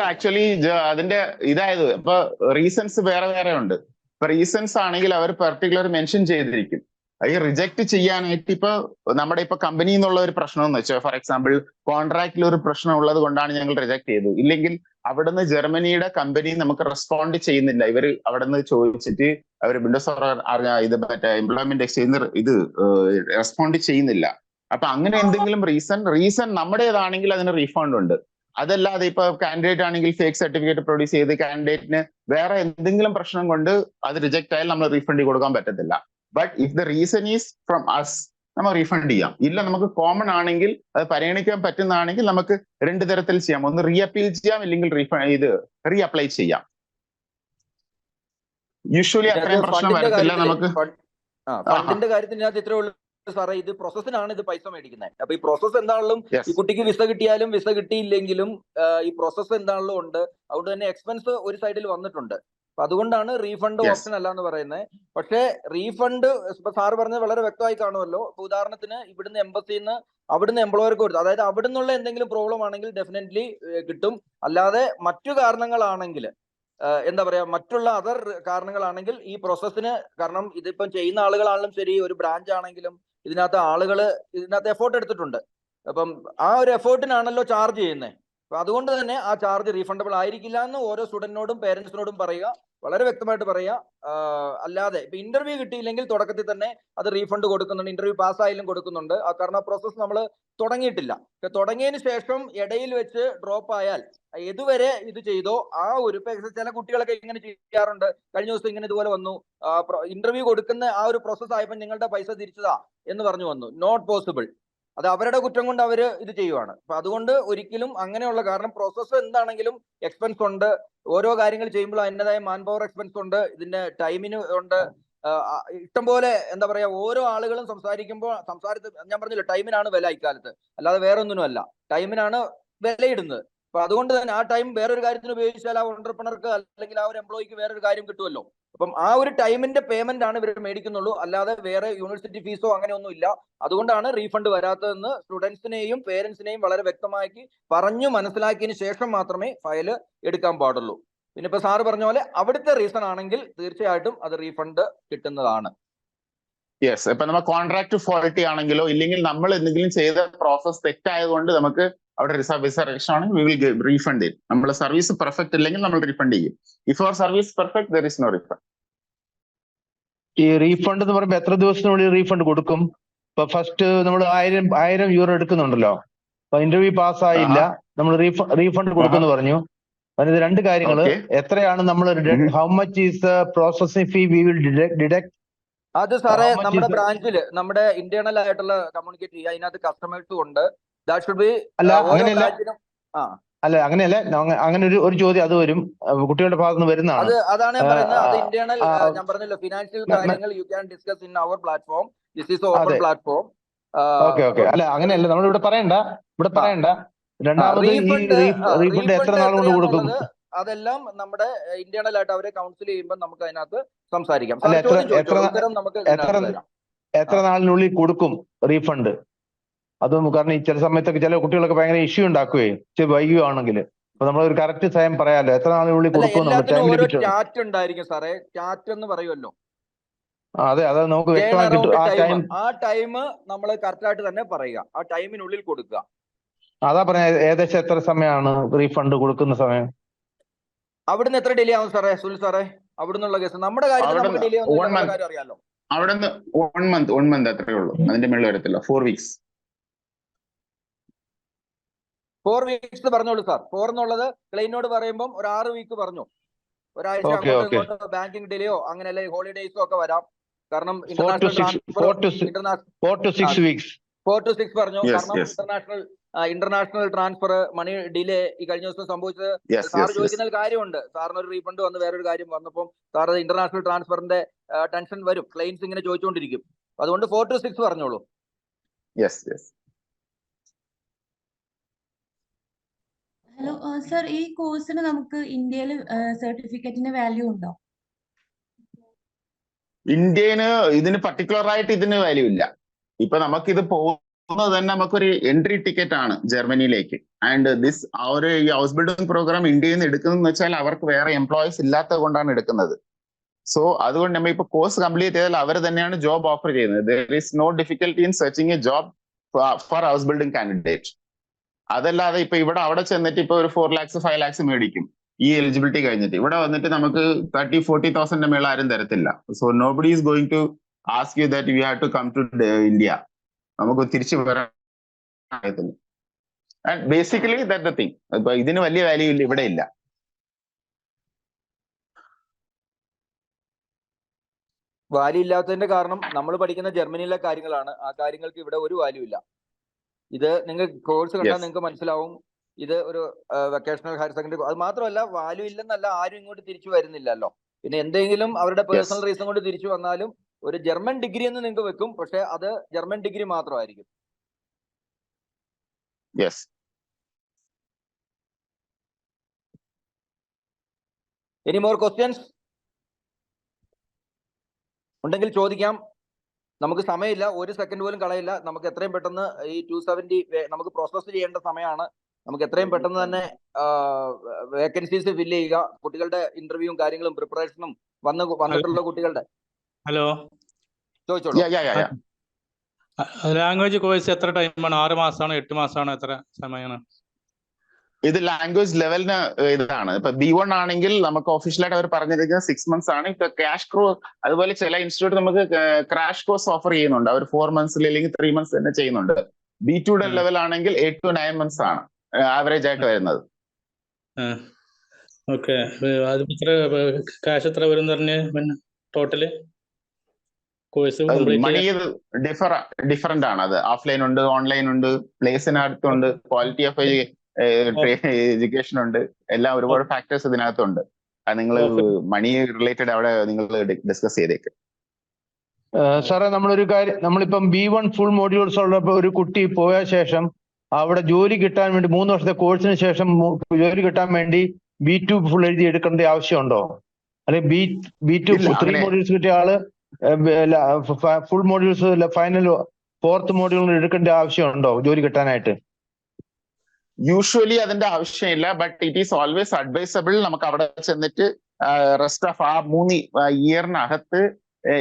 S2: ആക്ച്വലി അതിന്റെ ഇതായത് ഇപ്പൊ റീസൺസ് വേറെ ഉണ്ട്. ഇപ്പൊ റീസൺസ് ആണെങ്കിൽ അവർ പെർട്ടിക്കുലർ മെൻഷൻ ചെയ്തിരിക്കും. ഈ റിജക്ട് ചെയ്യാനായിട്ട് ഇപ്പൊ നമ്മുടെ ഇപ്പൊ കമ്പനി എന്നുള്ള ഒരു പ്രശ്നം എന്ന് വെച്ചാൽ, ഫോർ എക്സാമ്പിൾ കോൺട്രാക്റ്റിൽ ഒരു പ്രശ്നം ഉള്ളത് കൊണ്ടാണ് ഞങ്ങൾ റിജക്ട് ചെയ്തത്. ഇല്ലെങ്കിൽ അവിടുന്ന് ജർമ്മനിയുടെ കമ്പനി നമുക്ക് റെസ്പോണ്ട് ചെയ്യുന്നില്ല. ഇവര് അവിടുന്ന് ചോദിച്ചിട്ട് അവർ വിൻഡോസ് ഇത് മറ്റേ എംപ്ലോയ്മെന്റ് എക്സ്ചേഞ്ച് ഇത് റെസ്പോണ്ട് ചെയ്യുന്നില്ല. അപ്പൊ അങ്ങനെ എന്തെങ്കിലും റീസൺ നമ്മുടേതാണെങ്കിൽ അതിന് റീഫണ്ട് ഉണ്ട്. അതല്ലാതെ ഇപ്പൊ കാൻഡിഡേറ്റ് ആണെങ്കിൽ ഫേക്ക് സർട്ടിഫിക്കറ്റ് പ്രൊഡ്യൂസ് ചെയ്ത് കാൻഡിഡേറ്റിന് വേറെ എന്തെങ്കിലും പ്രശ്നം കൊണ്ട് അത് റിജക്ട് ആയാൽ നമ്മൾ റീഫണ്ട് കൊടുക്കാൻ പറ്റത്തില്ല. But if the reason is from us, നമ്മൾ റീഫണ്ട് ചെയ്യാം. ഇല്ല നമുക്ക് കോമൺ ആണെങ്കിൽ അത് പരിഗണിക്കാൻ പറ്റുന്നതാണെങ്കിൽ നമുക്ക് 2 തരത്തിൽ ചെയ്യാം. ഒന്ന് റീഅപ്പീൽ ചെയ്യാം, ഇല്ലെങ്കിൽ റീഅപ്ലൈ ചെയ്യാം. യൂഷ്വലി അത്രയും പ്രശ്നം വരത്തില്ല നമുക്ക്.
S7: ഫണ്ടിന്റെ കാര്യത്തിൽ ഇതിനകത്ത് ഇത്രേ ഉള്ളൂ സാറേ, ഇത് പ്രോസസ്സിനാണ് ഇത് പൈസ മേടിക്കുന്നത്. അപ്പൊ ഈ പ്രോസസ്സ് എന്താണെങ്കിലും ഈ കുട്ടിക്ക് വിസ കിട്ടിയാലും വിസ കിട്ടിയില്ലെങ്കിലും ഈ പ്രോസസ്സ് എന്താണെങ്കിലും ഉണ്ട്. അതുകൊണ്ട് തന്നെ എക്സ്പെൻസ് ഒരു സൈഡിൽ വന്നിട്ടുണ്ട്. അപ്പൊ അതുകൊണ്ടാണ് റീഫണ്ട് ഓപ്ഷൻ അല്ല എന്ന് പറയുന്നത്. പക്ഷേ റീഫണ്ട് ഇപ്പൊ സാറ് പറഞ്ഞത് വളരെ വ്യക്തമായി കാണുമല്ലോ. ഇപ്പൊ ഉദാഹരണത്തിന് ഇവിടുന്ന് എംബസിന്ന് അവിടുന്ന് എംപ്ലോയർക്ക് കൊടുത്തു, അതായത് അവിടുന്നുള്ള എന്തെങ്കിലും പ്രോബ്ലം ആണെങ്കിൽ ഡെഫിനറ്റ്ലി കിട്ടും. അല്ലാതെ മറ്റു കാരണങ്ങളാണെങ്കിൽ എന്താ പറയാ, മറ്റുള്ള അതർ കാരണങ്ങളാണെങ്കിൽ ഈ പ്രോസസ്സിന്, കാരണം ഇതിപ്പം ചെയ്യുന്ന ആളുകളാണെങ്കിലും ശരി, ഒരു ബ്രാഞ്ച് ആണെങ്കിലും ഇതിനകത്ത് എഫേർട്ട് എടുത്തിട്ടുണ്ട്. അപ്പം ആ ഒരു എഫേർട്ടിനാണല്ലോ ചാർജ് ചെയ്യുന്നത്. അപ്പൊ അതുകൊണ്ട് തന്നെ ആ ചാർജ് റീഫണ്ടബിൾ ആയിരിക്കില്ല എന്ന് ഓരോ സ്റ്റുഡന്റിനോടും പേരൻസിനോടും പറയുക, വളരെ വ്യക്തമായിട്ട് പറയുക. അല്ലാതെ ഇപ്പൊ ഇന്റർവ്യൂ കിട്ടിയില്ലെങ്കിൽ തുടക്കത്തിൽ തന്നെ അത് റീഫണ്ട് കൊടുക്കുന്നുണ്ട്, ഇന്റർവ്യൂ പാസ്സായാലും കൊടുക്കുന്നുണ്ട്. കാരണം പ്രോസസ് നമ്മൾ തുടങ്ങിയിട്ടില്ല. തുടങ്ങിയതിന് ശേഷം ഇടയിൽ വെച്ച് ഡ്രോപ്പ് ആയാൽ എതുവരെ ഇത് ചെയ്തോ ആ ഒരു, ചില കുട്ടികളൊക്കെ ഇങ്ങനെ ചെയ്യാറുണ്ട്. കഴിഞ്ഞ ദിവസം ഇങ്ങനെ ഇതുപോലെ വന്നു, ഇന്റർവ്യൂ കൊടുക്കുന്ന ആ ഒരു പ്രോസസ് ആയപ്പോൾ നിങ്ങളുടെ പൈസ തിരിച്ചതാ എന്ന് പറഞ്ഞു വന്നു. Not possible. അത് അവരുടെ കുറ്റം കൊണ്ട് അവര് ഇത് ചെയ്യുവാണ്. അപ്പൊ അതുകൊണ്ട് ഒരിക്കലും അങ്ങനെയുള്ള, കാരണം പ്രോസസ്സ് എന്താണെങ്കിലും എക്സ്പെൻസ് ഉണ്ട്. ഓരോ കാര്യങ്ങൾ ചെയ്യുമ്പോൾ അതിൻ്റെതായ മാൻ പവർ എക്സ്പെൻസ് ഉണ്ട്, ഇതിന്റെ ടൈമിന് ഉണ്ട്. ഇഷ്ടംപോലെ എന്താ പറയാ, ഓരോ ആളുകളും സംസാരിക്കുമ്പോൾ ഞാൻ പറഞ്ഞില്ല, ടൈമിനാണ് വില ഇക്കാലത്ത്, അല്ലാതെ വേറെ ഒന്നിനുമല്ല. ടൈമിനാണ് വിലയിടുന്നത്. അപ്പൊ അതുകൊണ്ട് തന്നെ ആ ടൈം വേറൊരു കാര്യത്തിന് ഉപയോഗിച്ചാൽ ആ എന്റർപ്രണർക്ക് അല്ലെങ്കിൽ ആ ഒരു എംപ്ലോയിക്ക് വേറൊരു കാര്യം കിട്ടുമല്ലോ. അപ്പം ആ ഒരു ടൈമിന്റെ പേയ്മെന്റ് ആണ് ഇവർ മേടിക്കുന്നുള്ളൂ, അല്ലാതെ വേറെ യൂണിവേഴ്സിറ്റി ഫീസോ അങ്ങനെയൊന്നും ഇല്ല. അതുകൊണ്ടാണ് റീഫണ്ട് വരാത്തതെന്ന് സ്റ്റുഡൻസിനെയും പേരൻസിനെയും വളരെ വ്യക്തമാക്കി പറഞ്ഞു മനസ്സിലാക്കിയതിന് ശേഷം മാത്രമേ ഫയൽ എടുക്കാൻ പാടുള്ളൂ. പിന്നെ ഇപ്പൊ സാറ് പറഞ്ഞ പോലെ അവിടുത്തെ റീസൺ ആണെങ്കിൽ തീർച്ചയായിട്ടും അത് റീഫണ്ട് കിട്ടുന്നതാണ്.
S2: യെസ്, ഇപ്പൊ നമ്മൾ കോൺട്രാക്ട് ഫോൾട്ടി ആണെങ്കിലോ ഇല്ലെങ്കിൽ നമ്മൾ എന്തെങ്കിലും ചെയ്ത പ്രോസസ് തെറ്റായതുകൊണ്ട് നമുക്ക് അവിടെ റിസർവേഷൻ ആണെങ്കിൽ വി വിൽ റീഫണ്ട് ചെയ്യും. നമ്മളെ സർവീസ് പെർഫെക്റ്റ് ഇല്ലെങ്കിൽ നമ്മൾ റീഫണ്ട് ചെയ്യും. If your service perfect there is no refund.
S8: ഈ റീഫണ്ട് എന്ന് പറയുമ്പോൾ എത്ര ദിവസത്തിനുള്ളിൽ റീഫണ്ട് കൊടുക്കും? ഇപ്പൊ ഫസ്റ്റ് നമ്മൾ 1000 യൂറോ എടുക്കുന്നുണ്ടല്ലോ, അപ്പൊ ഇന്റർവ്യൂ പാസ്സായില്ല, നമ്മൾ റീഫണ്ട് കൊടുക്കുമെന്ന് പറഞ്ഞു. അതിന് 2 കാര്യങ്ങൾ, എത്രയാണ് നമ്മൾ how much is the processing fee we will deduct?
S7: അത് സാറേ നമ്മുടെ ബ്രാഞ്ചിൽ നമ്മുടെ ഇന്റേണൽ ആയിട്ടുള്ള കമ്മ്യൂണിക്കേറ്റ് ചെയ്യുക, അതിനകത്ത് കസ്റ്റമേഴ്സും ഉണ്ട്. ദാറ്റ് ഷുഡ് ബി
S8: അല്ല അങ്ങനെയല്ല, അങ്ങനെ ഒരു ചോദ്യം അത് വരും, കുട്ടികളുടെ ഭാഗത്ത് നിന്ന് വരുന്നതാണ്.
S7: അതാണ് ഞാൻ പറയുന്നത്. അത് ഇന്റേണൽ, ഞാൻ പറഞ്ഞല്ലോ, ഫിനാൻഷ്യൽ കാര്യങ്ങൾ you can discuss in our platform. This is open platform.
S8: Okay. അല്ല അങ്ങനെയല്ല, നമ്മൾ ഇവിടെ പറയണ്ട. രണ്ടാമത് ഈ റീഫണ്ട് എത്ര നാൾ കൊണ്ട് കൊടുക്കും?
S7: അതെല്ലാം നമ്മുടെ ഇന്റേണൽ ആയിട്ട് അവരെ കൗൺസിൽ ചെയ്യുമ്പോൾ നമുക്ക് അതിനകത്ത് സംസാരിക്കാം.
S8: എത്ര നാളിനുള്ളിൽ കൊടുക്കും റീഫണ്ട്? അതും കാരണം ഈ ചില സമയത്തൊക്കെ ചില കുട്ടികളൊക്കെ ഭയങ്കര ഇഷ്യൂ ഉണ്ടാക്കുകയും വൈകുകയാണെങ്കിൽ, അപ്പൊ നമ്മൾ ഒരു കറക്റ്റ് സമയം പറയാലോ, എത്ര നാളിനുള്ളിൽ കൊടുക്കും?
S7: ചാറ്റ് ഉണ്ടായിരിക്കും സാറേ, ചാറ്റ് എന്ന് പറയുമല്ലോ.
S8: അതെ, അത് നമുക്ക് വ്യക്തമായി കിട്ടും.
S7: ആ ടൈം നമ്മൾ കറക്റ്റ് ആയിട്ട് തന്നെ പറയുക, ആ ടൈമിനുള്ളിൽ കൊടുക്കുക.
S8: അതാ പറഞ്ഞ ഏകദേശം എത്ര സമയമാണ് റീഫണ്ട് കൊടുക്കുന്ന സമയം?
S7: അവിടുന്ന് എത്ര ഡിലേ ആവും സാറേ? സുനിൽ സാറേ, അവിടുന്നുള്ള കേസ് നമ്മുടെ കാര്യത്തിൽ നമുക്ക് ഡിലേ ആവുന്ന കാര്യം അറിയാലോ.
S2: അവിടുന്ന് 1 മന്ത് അത്രേ ഉള്ളൂ, അതിന്റെ മേളിൽ വരത്തില്ല. 4 വീക്സ്
S7: 4 വീക്സ് പറഞ്ഞോളൂ സാർ. 4 എന്നുള്ളത് ക്ലൈന്റിനോട് പറയുമ്പോൾ ഒരു 6 വീക്ക് പറഞ്ഞു. ഒരാഴ്ച അങ്ങോട്ട് ബാങ്കിങ് ഡിലേയോ അങ്ങനെ അല്ലെങ്കിൽ ഹോളിഡേയ്സോ ഒക്കെ വരാം. കാരണം ഇന്റർനാഷണൽ
S8: 4 to 6 വീക്സ്
S7: 4 to 6 പറഞ്ഞു. കാരണം ഇന്റർനാഷണൽ ട്രാൻസ്ഫർ മണി ഡിലേ ഈ കഴിഞ്ഞ ദിവസം സംഭവിച്ചത്. സാർ ചോദിക്കുന്ന കാര്യമുണ്ട്, സാറിന് ഒരു റീഫണ്ട് വന്ന് വേറൊരു കാര്യം വന്നപ്പോൾ സാർ ഇന്റർനാഷണൽ ട്രാൻസ്ഫറിന്റെ ടെൻഷൻ വരും, ക്ലൈന്റ്സ് ഇങ്ങനെ ചോദിച്ചുകൊണ്ടിരിക്കും. അതുകൊണ്ട് 4 to 6 പറഞ്ഞോളൂ.
S12: ഹലോ സർ, ഈ കോഴ്സിന് നമുക്ക് ഇന്ത്യയിൽ സർട്ടിഫിക്കറ്റിന് വാല്യൂ ഉണ്ടോ?
S2: ഇന്ത്യന് ഇതിന് പർട്ടിക്കുലർ ആയിട്ട് ഇതിന് വാല്യൂ ഇല്ല. ഇപ്പൊ നമുക്കിത് പോകുന്നത് തന്നെ നമുക്കൊരു എൻട്രി ടിക്കറ്റ് ആണ് ജർമ്മനിയിലേക്ക്. ആൻഡ് ഈ ഹൗസ് ബിൽഡിംഗ് പ്രോഗ്രാം ഇന്ത്യയിൽ നിന്ന് എടുക്കുന്നതെന്ന് വെച്ചാൽ അവർക്ക് വേറെ എംപ്ലോയീസ് ഇല്ലാത്തത് കൊണ്ടാണ് എടുക്കുന്നത്. സോ അതുകൊണ്ട് നമ്മൾ ഇപ്പൊ കോഴ്സ് കംപ്ലീറ്റ് ചെയ്താൽ അവർ തന്നെയാണ് ജോബ് ഓഫർ ചെയ്യുന്നത്. There is no difficulty in searching a job for house building candidate. അതല്ലാതെ ഇപ്പൊ ഇവിടെ അവിടെ ചെന്നിട്ട് ഇപ്പൊ ഒരു 4 lakhs 5 lakhs മേടിക്കും ഈ എലിജിബിലിറ്റി കഴിഞ്ഞിട്ട്. ഇവിടെ വന്നിട്ട് നമുക്ക് 30,000-40,000 മേളിൽ ആരും തരത്തില്ല. So nobody is going to ask you that you have to come to India. നമുക്ക് തിരിച്ചു വരാൻ. And basically that the thing. ഇപ്പൊ ഇതിന് വലിയ വാല്യൂ ഇല്ല ഇവിടെ ഇല്ല.
S7: വാല്യൂ ഇല്ലാത്തതിന്റെ കാരണം നമ്മൾ പഠിക്കുന്ന ജർമ്മനിയിലെ കാര്യങ്ങളാണ്. ആ കാര്യങ്ങൾക്ക് ഇവിടെ ഒരു വാല്യൂ ഇല്ല. ഇത് നിങ്ങൾ കോഴ്സ് കണ്ടാൽ നിങ്ങൾക്ക് മനസ്സിലാവും. ഇത് ഒരു വെക്കേഷണൽ ഹയർ സെക്കൻഡറി. അത് മാത്രമല്ല, വാല്യൂ ഇല്ലെന്നല്ല, ആരും ഇങ്ങോട്ട് തിരിച്ചു വരുന്നില്ലല്ലോ. പിന്നെ എന്തെങ്കിലും അവരുടെ പേഴ്സണൽ റീസൺ കൊണ്ട് തിരിച്ചു വന്നാലും ഒരു ജർമ്മൻ ഡിഗ്രി എന്ന് നിങ്ങൾക്ക് വെക്കും, പക്ഷെ അത് ജർമ്മൻ ഡിഗ്രി മാത്രമായിരിക്കും. എനി മോർ ക്വസ്റ്റ്യൻസ് ഉണ്ടെങ്കിൽ ചോദിക്കാം. നമുക്ക് സമയമില്ല, 1 സെക്കൻഡ് പോലും കളയില്ല. നമുക്ക് എത്രയും പെട്ടെന്ന് ഈ 270 നമുക്ക് പ്രോസസ് ചെയ്യേണ്ട സമയമാണ്. നമുക്ക് എത്രയും പെട്ടെന്ന് തന്നെ വേക്കൻസീസ് ഫില്ല് ചെയ്യുക. കുട്ടികളുടെ ഇന്റർവ്യൂവും കാര്യങ്ങളും പ്രിപ്പറേഷനും വന്നിട്ടുള്ള കുട്ടികളുടെ.
S13: ഹലോ,
S7: ചോദിച്ചോളൂ.
S13: ലാംഗ്വേജ് കോഴ്സ് എത്ര ടൈമാണ്? 6 മാസമാണോ 8 മാസമാണോ? എത്ര സമയമാണ്?
S2: ഇത് ലാംഗ്വേജ് ലെവലിന് ഇതാണ്. ഇപ്പൊ B1 ആണെങ്കിൽ നമുക്ക് ഒഫീഷ്യലായിട്ട് അവർ പറഞ്ഞിരിക്കുന്നത് 6 months ആണ്. ഇപ്പൊ ക്രാഷ് കോഴ്സ്, അതുപോലെ ചില ഇൻസ്റ്റിറ്റ്യൂട്ട് നമുക്ക് ക്രാഷ് കോഴ്സ് ഓഫർ ചെയ്യുന്നുണ്ട്. അവർ 4 months അല്ലെങ്കിൽ 3 months തന്നെ ചെയ്യുന്നുണ്ട്. B2 ലെവൽ ആണെങ്കിൽ 8 to 9 months ആണ് ആവറേജ് ആയിട്ട് വരുന്നത്.
S13: ഓക്കെ, അത് കാശ് എത്ര വരും പറഞ്ഞ ടോട്ടല് കോഴ്സ്?
S2: മണി ഡിഫറെന്റ് ആണ്. അത് ഓഫ്ലൈൻ ഉണ്ട്, ഓൺലൈൻ ഉണ്ട്, പ്ലേസിനകത്തുണ്ട്, ക്വാളിറ്റി ഓഫ് എഡ്യൂക്കേഷൻ ഉണ്ട്, എല്ലാം ഒരുപാട് ഫാക്ടേഴ്സ് ഇതിനകത്തുണ്ട്. അത് നിങ്ങൾ മണി റിലേറ്റഡ് അവിടെ നിങ്ങൾ ഡിസ്കസ് ചെയ്തേക്ക്.
S8: സാറേ, നമ്മളൊരു കാര്യം, നമ്മളിപ്പം B1 ഫുൾ മോഡ്യൂൾസ് ഉള്ളപ്പോൾ ഒരു കുട്ടി പോയ ശേഷം അവിടെ ജോലി കിട്ടാൻ വേണ്ടി 3 വർഷത്തെ കോഴ്സിന് ശേഷം ജോലി കിട്ടാൻ വേണ്ടി B2 ഫുൾ എഴുതി എടുക്കേണ്ട ആവശ്യമുണ്ടോ? അല്ലെങ്കിൽ B2 3 മോഡ്യൂൾസ് കിട്ടിയ ആള് full modules final 4th module എടുക്കേണ്ട ആവശ്യമുണ്ടോ ജോലി കിട്ടാനായിട്ട്?
S2: യൂഷ്വലി അതിന്റെ ആവശ്യമില്ല. But it is always advisable. നമുക്ക് അവിടെ ചെന്നിട്ട് റെസ്റ്റ് ഓഫ് ആ 3 ഇയറിനകത്ത്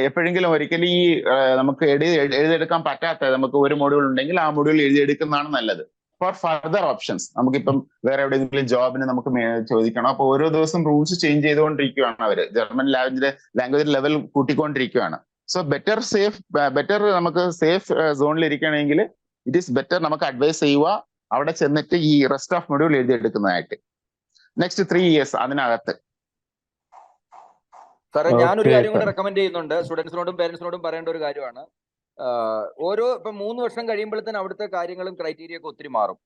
S2: എപ്പോഴെങ്കിലും ഒരിക്കലും ഈ നമുക്ക് എഴുതിയെടുക്കാൻ പറ്റാത്ത നമുക്ക് ഒരു മൊഡ്യൂൾ ഉണ്ടെങ്കിൽ ആ മൊഡ്യൂൾ എഴുതിയെടുക്കുന്നതാണ് നല്ലത് ഫോർ ഫർദർ ഓപ്ഷൻസ്. നമുക്കിപ്പം വേറെ എവിടെയെങ്കിലും ജോബിന് നമുക്ക് ചോദിക്കണം. അപ്പൊ ഓരോ ദിവസം റൂൾസ് ചേഞ്ച് ചെയ്തുകൊണ്ടിരിക്കുകയാണ് അവര്. ജർമ്മൻ ലാംഗ്വേജ് ലെവൽ കൂട്ടിക്കൊണ്ടിരിക്കുകയാണ്. സോ ബെറ്റർ നമുക്ക് സേഫ് സോണിൽ ഇരിക്കണമെങ്കിൽ ഇറ്റ് ഈസ് ബെറ്റർ നമുക്ക് അഡ്വൈസ് ചെയ്യുക അവിടെ ചെന്നിട്ട് ഈ റെസ്റ്റ് ഓഫ് മൊഡ്യൂൾ എഴുതിയെടുക്കുന്നതായിട്ട്. നെക്സ്റ്റ് 3 years അതിനകത്ത്.
S7: സാറേ, ഞാനൊരു കാര്യം കൂടെ റെക്കമെൻഡ് ചെയ്യുന്നുണ്ട്. സ്റ്റുഡൻസിനോടും പേരൻസിനോടും പറയേണ്ട ഒരു കാര്യമാണ്. ഇപ്പൊ 3 വർഷം കഴിയുമ്പോഴത്തേന് അവിടുത്തെ കാര്യങ്ങളും ക്രൈറ്റീരിയ ഒക്കെ ഒത്തിരി മാറും.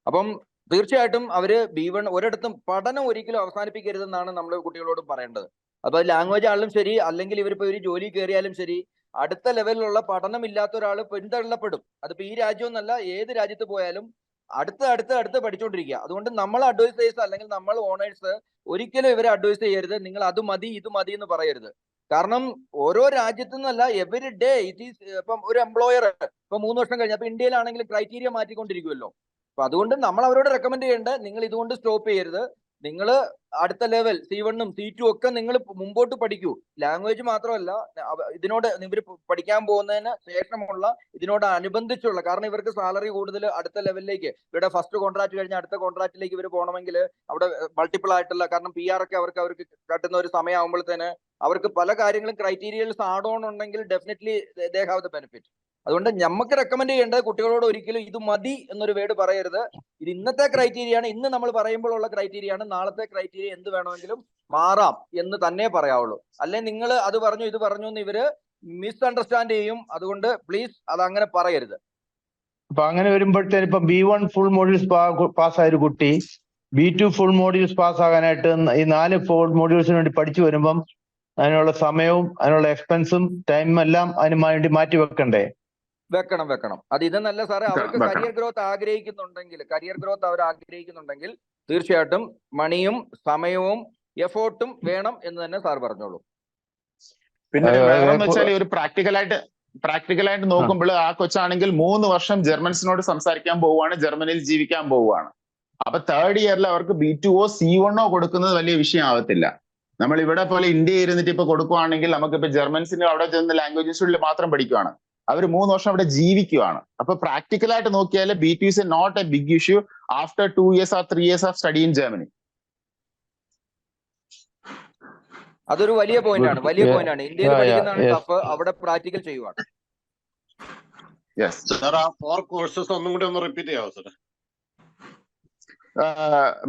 S7: അപ്പം തീർച്ചയായിട്ടും അവര് B1 ഒരിടത്തും പഠനം ഒരിക്കലും അവസാനിപ്പിക്കരുതെന്നാണ് നമ്മൾ കുട്ടികളോട് പറയേണ്ടത്. അപ്പൊ ലാംഗ്വേജ് ആണെങ്കിലും ശരി, അല്ലെങ്കിൽ ഇവരിപ്പോ ഒരു ജോലി കയറിയാലും ശരി, അടുത്ത ലെവലിലുള്ള പഠനം ഇല്ലാത്ത ഒരാൾ പിന്തള്ളപ്പെടും. അതിപ്പോ ഈ രാജ്യം എന്നല്ല, ഏത് രാജ്യത്ത് പോയാലും അടുത്ത് പഠിച്ചുകൊണ്ടിരിക്കുക. അതുകൊണ്ട് നമ്മൾ അഡ്വൈസേഴ്സ് അല്ലെങ്കിൽ നമ്മൾ ഓണേഴ്സ് ഒരിക്കലും ഇവരെ അഡ്വൈസ് ചെയ്യരുത്. നിങ്ങൾ അത് മതി ഇത് മതി എന്ന് പറയരുത്. കാരണം ഓരോ രാജ്യത്തു നിന്നല്ല, എവറി ഡേ ഇറ്റ് ഈസ്. ഇപ്പം ഒരു എംപ്ലോയർ ഇപ്പൊ 3 വർഷം കഴിഞ്ഞ അപ്പൊ ഇന്ത്യയിലാണെങ്കിൽ ക്രൈറ്റീരിയ മാറ്റിക്കൊണ്ടിരിക്കുമല്ലോ. അപ്പൊ അതുകൊണ്ട് നമ്മൾ അവരോട് റെക്കമെൻഡ് ചെയ്യേണ്ടത്, നിങ്ങൾ ഇതുകൊണ്ട് സ്റ്റോപ്പ് ചെയ്യരുത്. നിങ്ങൾ അടുത്ത ലെവൽ C1 C2 ഒക്കെ നിങ്ങൾ മുമ്പോട്ട് പഠിക്കൂ. ലാംഗ്വേജ് മാത്രമല്ല, ഇതിനോട് ഇവർ പഠിക്കാൻ പോകുന്നതിന് ശേഷമുള്ള ഇതിനോട് അനുബന്ധിച്ചുള്ള, കാരണം ഇവർക്ക് സാലറി കൂടുതൽ അടുത്ത ലെവലിലേക്ക്, ഇവരുടെ ഫസ്റ്റ് കോൺട്രാക്ട് കഴിഞ്ഞ അടുത്ത കോൺട്രാക്റ്റിലേക്ക് ഇവർ പോകണമെങ്കിൽ അവിടെ മൾട്ടിപ്പിൾ ആയിട്ടുള്ള, കാരണം PR ഒക്കെ അവർക്ക് കട്ടുന്ന ഒരു സമയമാകുമ്പോഴത്തേന് അവർക്ക് പല കാര്യങ്ങളും ക്രൈറ്റീരിയൽസ് ആഡ് ഓൺ ഉണ്ടെങ്കിൽ definitely they have the benefit. അതുകൊണ്ട് നമുക്ക് റെക്കമെൻഡ് ചെയ്യേണ്ടത് കുട്ടികളോട് ഒരിക്കലും ഇത് മതി എന്നൊരു വേർഡ് പറയരുത്. ഇത് ഇന്നത്തെ ക്രൈറ്റീരിയ ആണ്, ഇന്ന് നമ്മൾ പറയുമ്പോഴുള്ള ക്രൈറ്റീരിയ ആണ്. നാളത്തെ ക്രൈറ്റീരിയ എന്ത് വേണമെങ്കിലും മാറാം എന്ന് തന്നെ പറയാവുള്ളൂ. അല്ലെ നിങ്ങൾ അത് പറഞ്ഞു ഇത് പറഞ്ഞു എന്ന് ഇവര് മിസ്അണ്ടർസ്റ്റാൻഡ് ചെയ്യും. അതുകൊണ്ട് പ്ലീസ് അത് അങ്ങനെ പറയരുത്.
S8: അപ്പൊ അങ്ങനെ വരുമ്പോഴത്തേന് ഇപ്പൊ B1 ഫുൾ മോഡ്യൂൾസ് പാസ്സായ ഒരു കുട്ടി B2 ഫുൾ മോഡ്യൂൾസ് പാസ്സാകാനായിട്ട് ഈ 4 ഫുൾ മോഡ്യൂൾസിന് വേണ്ടി പഠിച്ചു വരുമ്പം അതിനുള്ള സമയവും അതിനുള്ള എക്സ്പെൻസും ടൈമും എല്ലാം അതിന് വേണ്ടി മാറ്റി വെക്കണ്ടേ?
S7: വെക്കണം. അത് ഇതെന്നല്ല സാറേ, അവർക്ക് കരിയർ ഗ്രോത്ത് അവർ ആഗ്രഹിക്കുന്നുണ്ടെങ്കിൽ തീർച്ചയായിട്ടും മണിയും സമയവും എഫോർട്ടും വേണം എന്ന് തന്നെ സാർ പറഞ്ഞോളൂ.
S2: പിന്നെ വേറെന്ന് വെച്ചാൽ ഒരു പ്രാക്ടിക്കലായിട്ട് നോക്കുമ്പോൾ ആ കൊച്ചാണെങ്കിൽ 3 വർഷം ജർമ്മൻസിനോട് സംസാരിക്കാൻ പോവുകയാണ്, ജർമ്മനിയിൽ ജീവിക്കാൻ പോവുകയാണ്. അപ്പൊ 3rd ഇയറിൽ അവർക്ക് B2 C1 കൊടുക്കുന്നത് വലിയ വിഷയമാവത്തില്ല. നമ്മൾ ഇവിടെ പോലെ ഇന്ത്യ ഇരുന്നിട്ട് ഇപ്പൊ കൊടുക്കുവാണെങ്കിൽ നമുക്കിപ്പോ ജർമ്മൻസിന് അവിടെ ചെന്ന് ലാംഗ്വേജ് ഇൻസ്റ്റിറ്റ്യൂട്ടിൽ മാത്രം പഠിക്കുവാണ്. അവർ 3 വർഷം അവിടെ ജീവിക്കുവാണ്. അപ്പൊ പ്രാക്ടിക്കലായിട്ട് നോക്കിയാൽ B2 is not a big issue after 2 years or 3 years of study in Germany.
S7: അതൊരു വലിയ പോയിന്റ് ആണ്, വലിയ പോയിന്റ് ആണ്. ഇന്ത്യയിൽ പഠിക്കുന്നതാണ് ടഫ്, അവിടെ പ്രാക്ടിക്കൽ ചെയ്യുവാണ്.
S9: സാർ ആ 4 കോഴ്സസ് ഒന്നും കൂടി ഒന്ന് റിപ്പീറ്റ് ചെയ്യാവോ സാർ?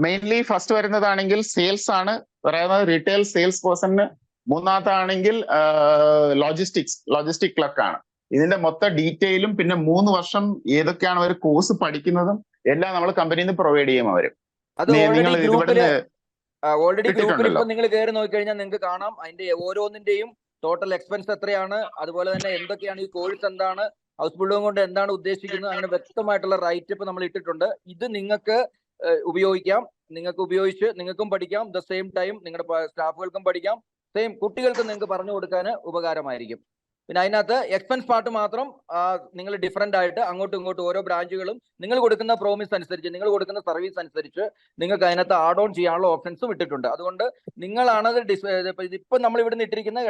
S2: മെയിൻലി ഫസ്റ്റ് വരുന്നതാണെങ്കിൽ സെയിൽസ് ആണ് പറയുന്നത്, റീറ്റെയിൽ സെയിൽസ് പേഴ്സണിന്. മൂന്നാമത്താണെങ്കിൽ ലോജിസ്റ്റിക് ക്ലർക്കാണ്. ഇതിന്റെ മൊത്തം ഡീറ്റെയിലും പിന്നെ 3 വർഷം ഏതൊക്കെയാണ് അവർ കോഴ്സ് പഠിക്കുന്നതും എല്ലാം നമ്മൾ കമ്പനിയിൽ നിന്ന് പ്രൊവൈഡ് ചെയ്യും അവര്.
S7: ഓൾറെഡി ഗ്രൂപ്പിൽ ഇപ്പൊ നിങ്ങൾ കയറി നോക്കിക്കഴിഞ്ഞാൽ നിങ്ങൾക്ക് കാണാം അതിന്റെ ഓരോന്നിന്റെയും ടോട്ടൽ എക്സ്പെൻസ് എത്രയാണ്, അതുപോലെ തന്നെ എന്തൊക്കെയാണ് ഈ കോഴ്സ്, എന്താണ് ഹൗസ് ബിൽഡിംഗ് കൊണ്ട് എന്താണ് ഉദ്ദേശിക്കുന്നത്, അങ്ങനെ വ്യക്തമായിട്ടുള്ള റൈറ്റ് നമ്മൾ ഇട്ടിട്ടുണ്ട്. ഇത് നിങ്ങൾക്ക് ഉപയോഗിക്കാം, നിങ്ങൾക്ക് ഉപയോഗിച്ച് നിങ്ങൾക്കും പഠിക്കാം, ദ സെയിം ടൈം നിങ്ങളുടെ സ്റ്റാഫുകൾക്കും പഠിക്കാം, സെയിം കുട്ടികൾക്കും നിങ്ങൾക്ക് പറഞ്ഞു കൊടുക്കാൻ ഉപകാരമായിരിക്കും. പിന്നെ അതിനകത്ത് എക്സ്പെൻസ് പാർട്ട് മാത്രം നിങ്ങൾ ഡിഫറെന്റ് ആയിട്ട് അങ്ങോട്ടും ഇങ്ങോട്ടും ഓരോ ബ്രാഞ്ചുകളും നിങ്ങൾ കൊടുക്കുന്ന പ്രോമിസ് അനുസരിച്ച്, നിങ്ങൾ കൊടുക്കുന്ന സർവീസ് അനുസരിച്ച് നിങ്ങൾക്ക് അതിനകത്ത് ആഡ് ഓൺ ചെയ്യാനുള്ള ഓപ്ഷൻസും ഇട്ടിട്ടുണ്ട്. അതുകൊണ്ട് നിങ്ങളാണത് ഇപ്പൊ നമ്മൾ ഇവിടുന്ന് ഇട്ടിരിക്കുന്ന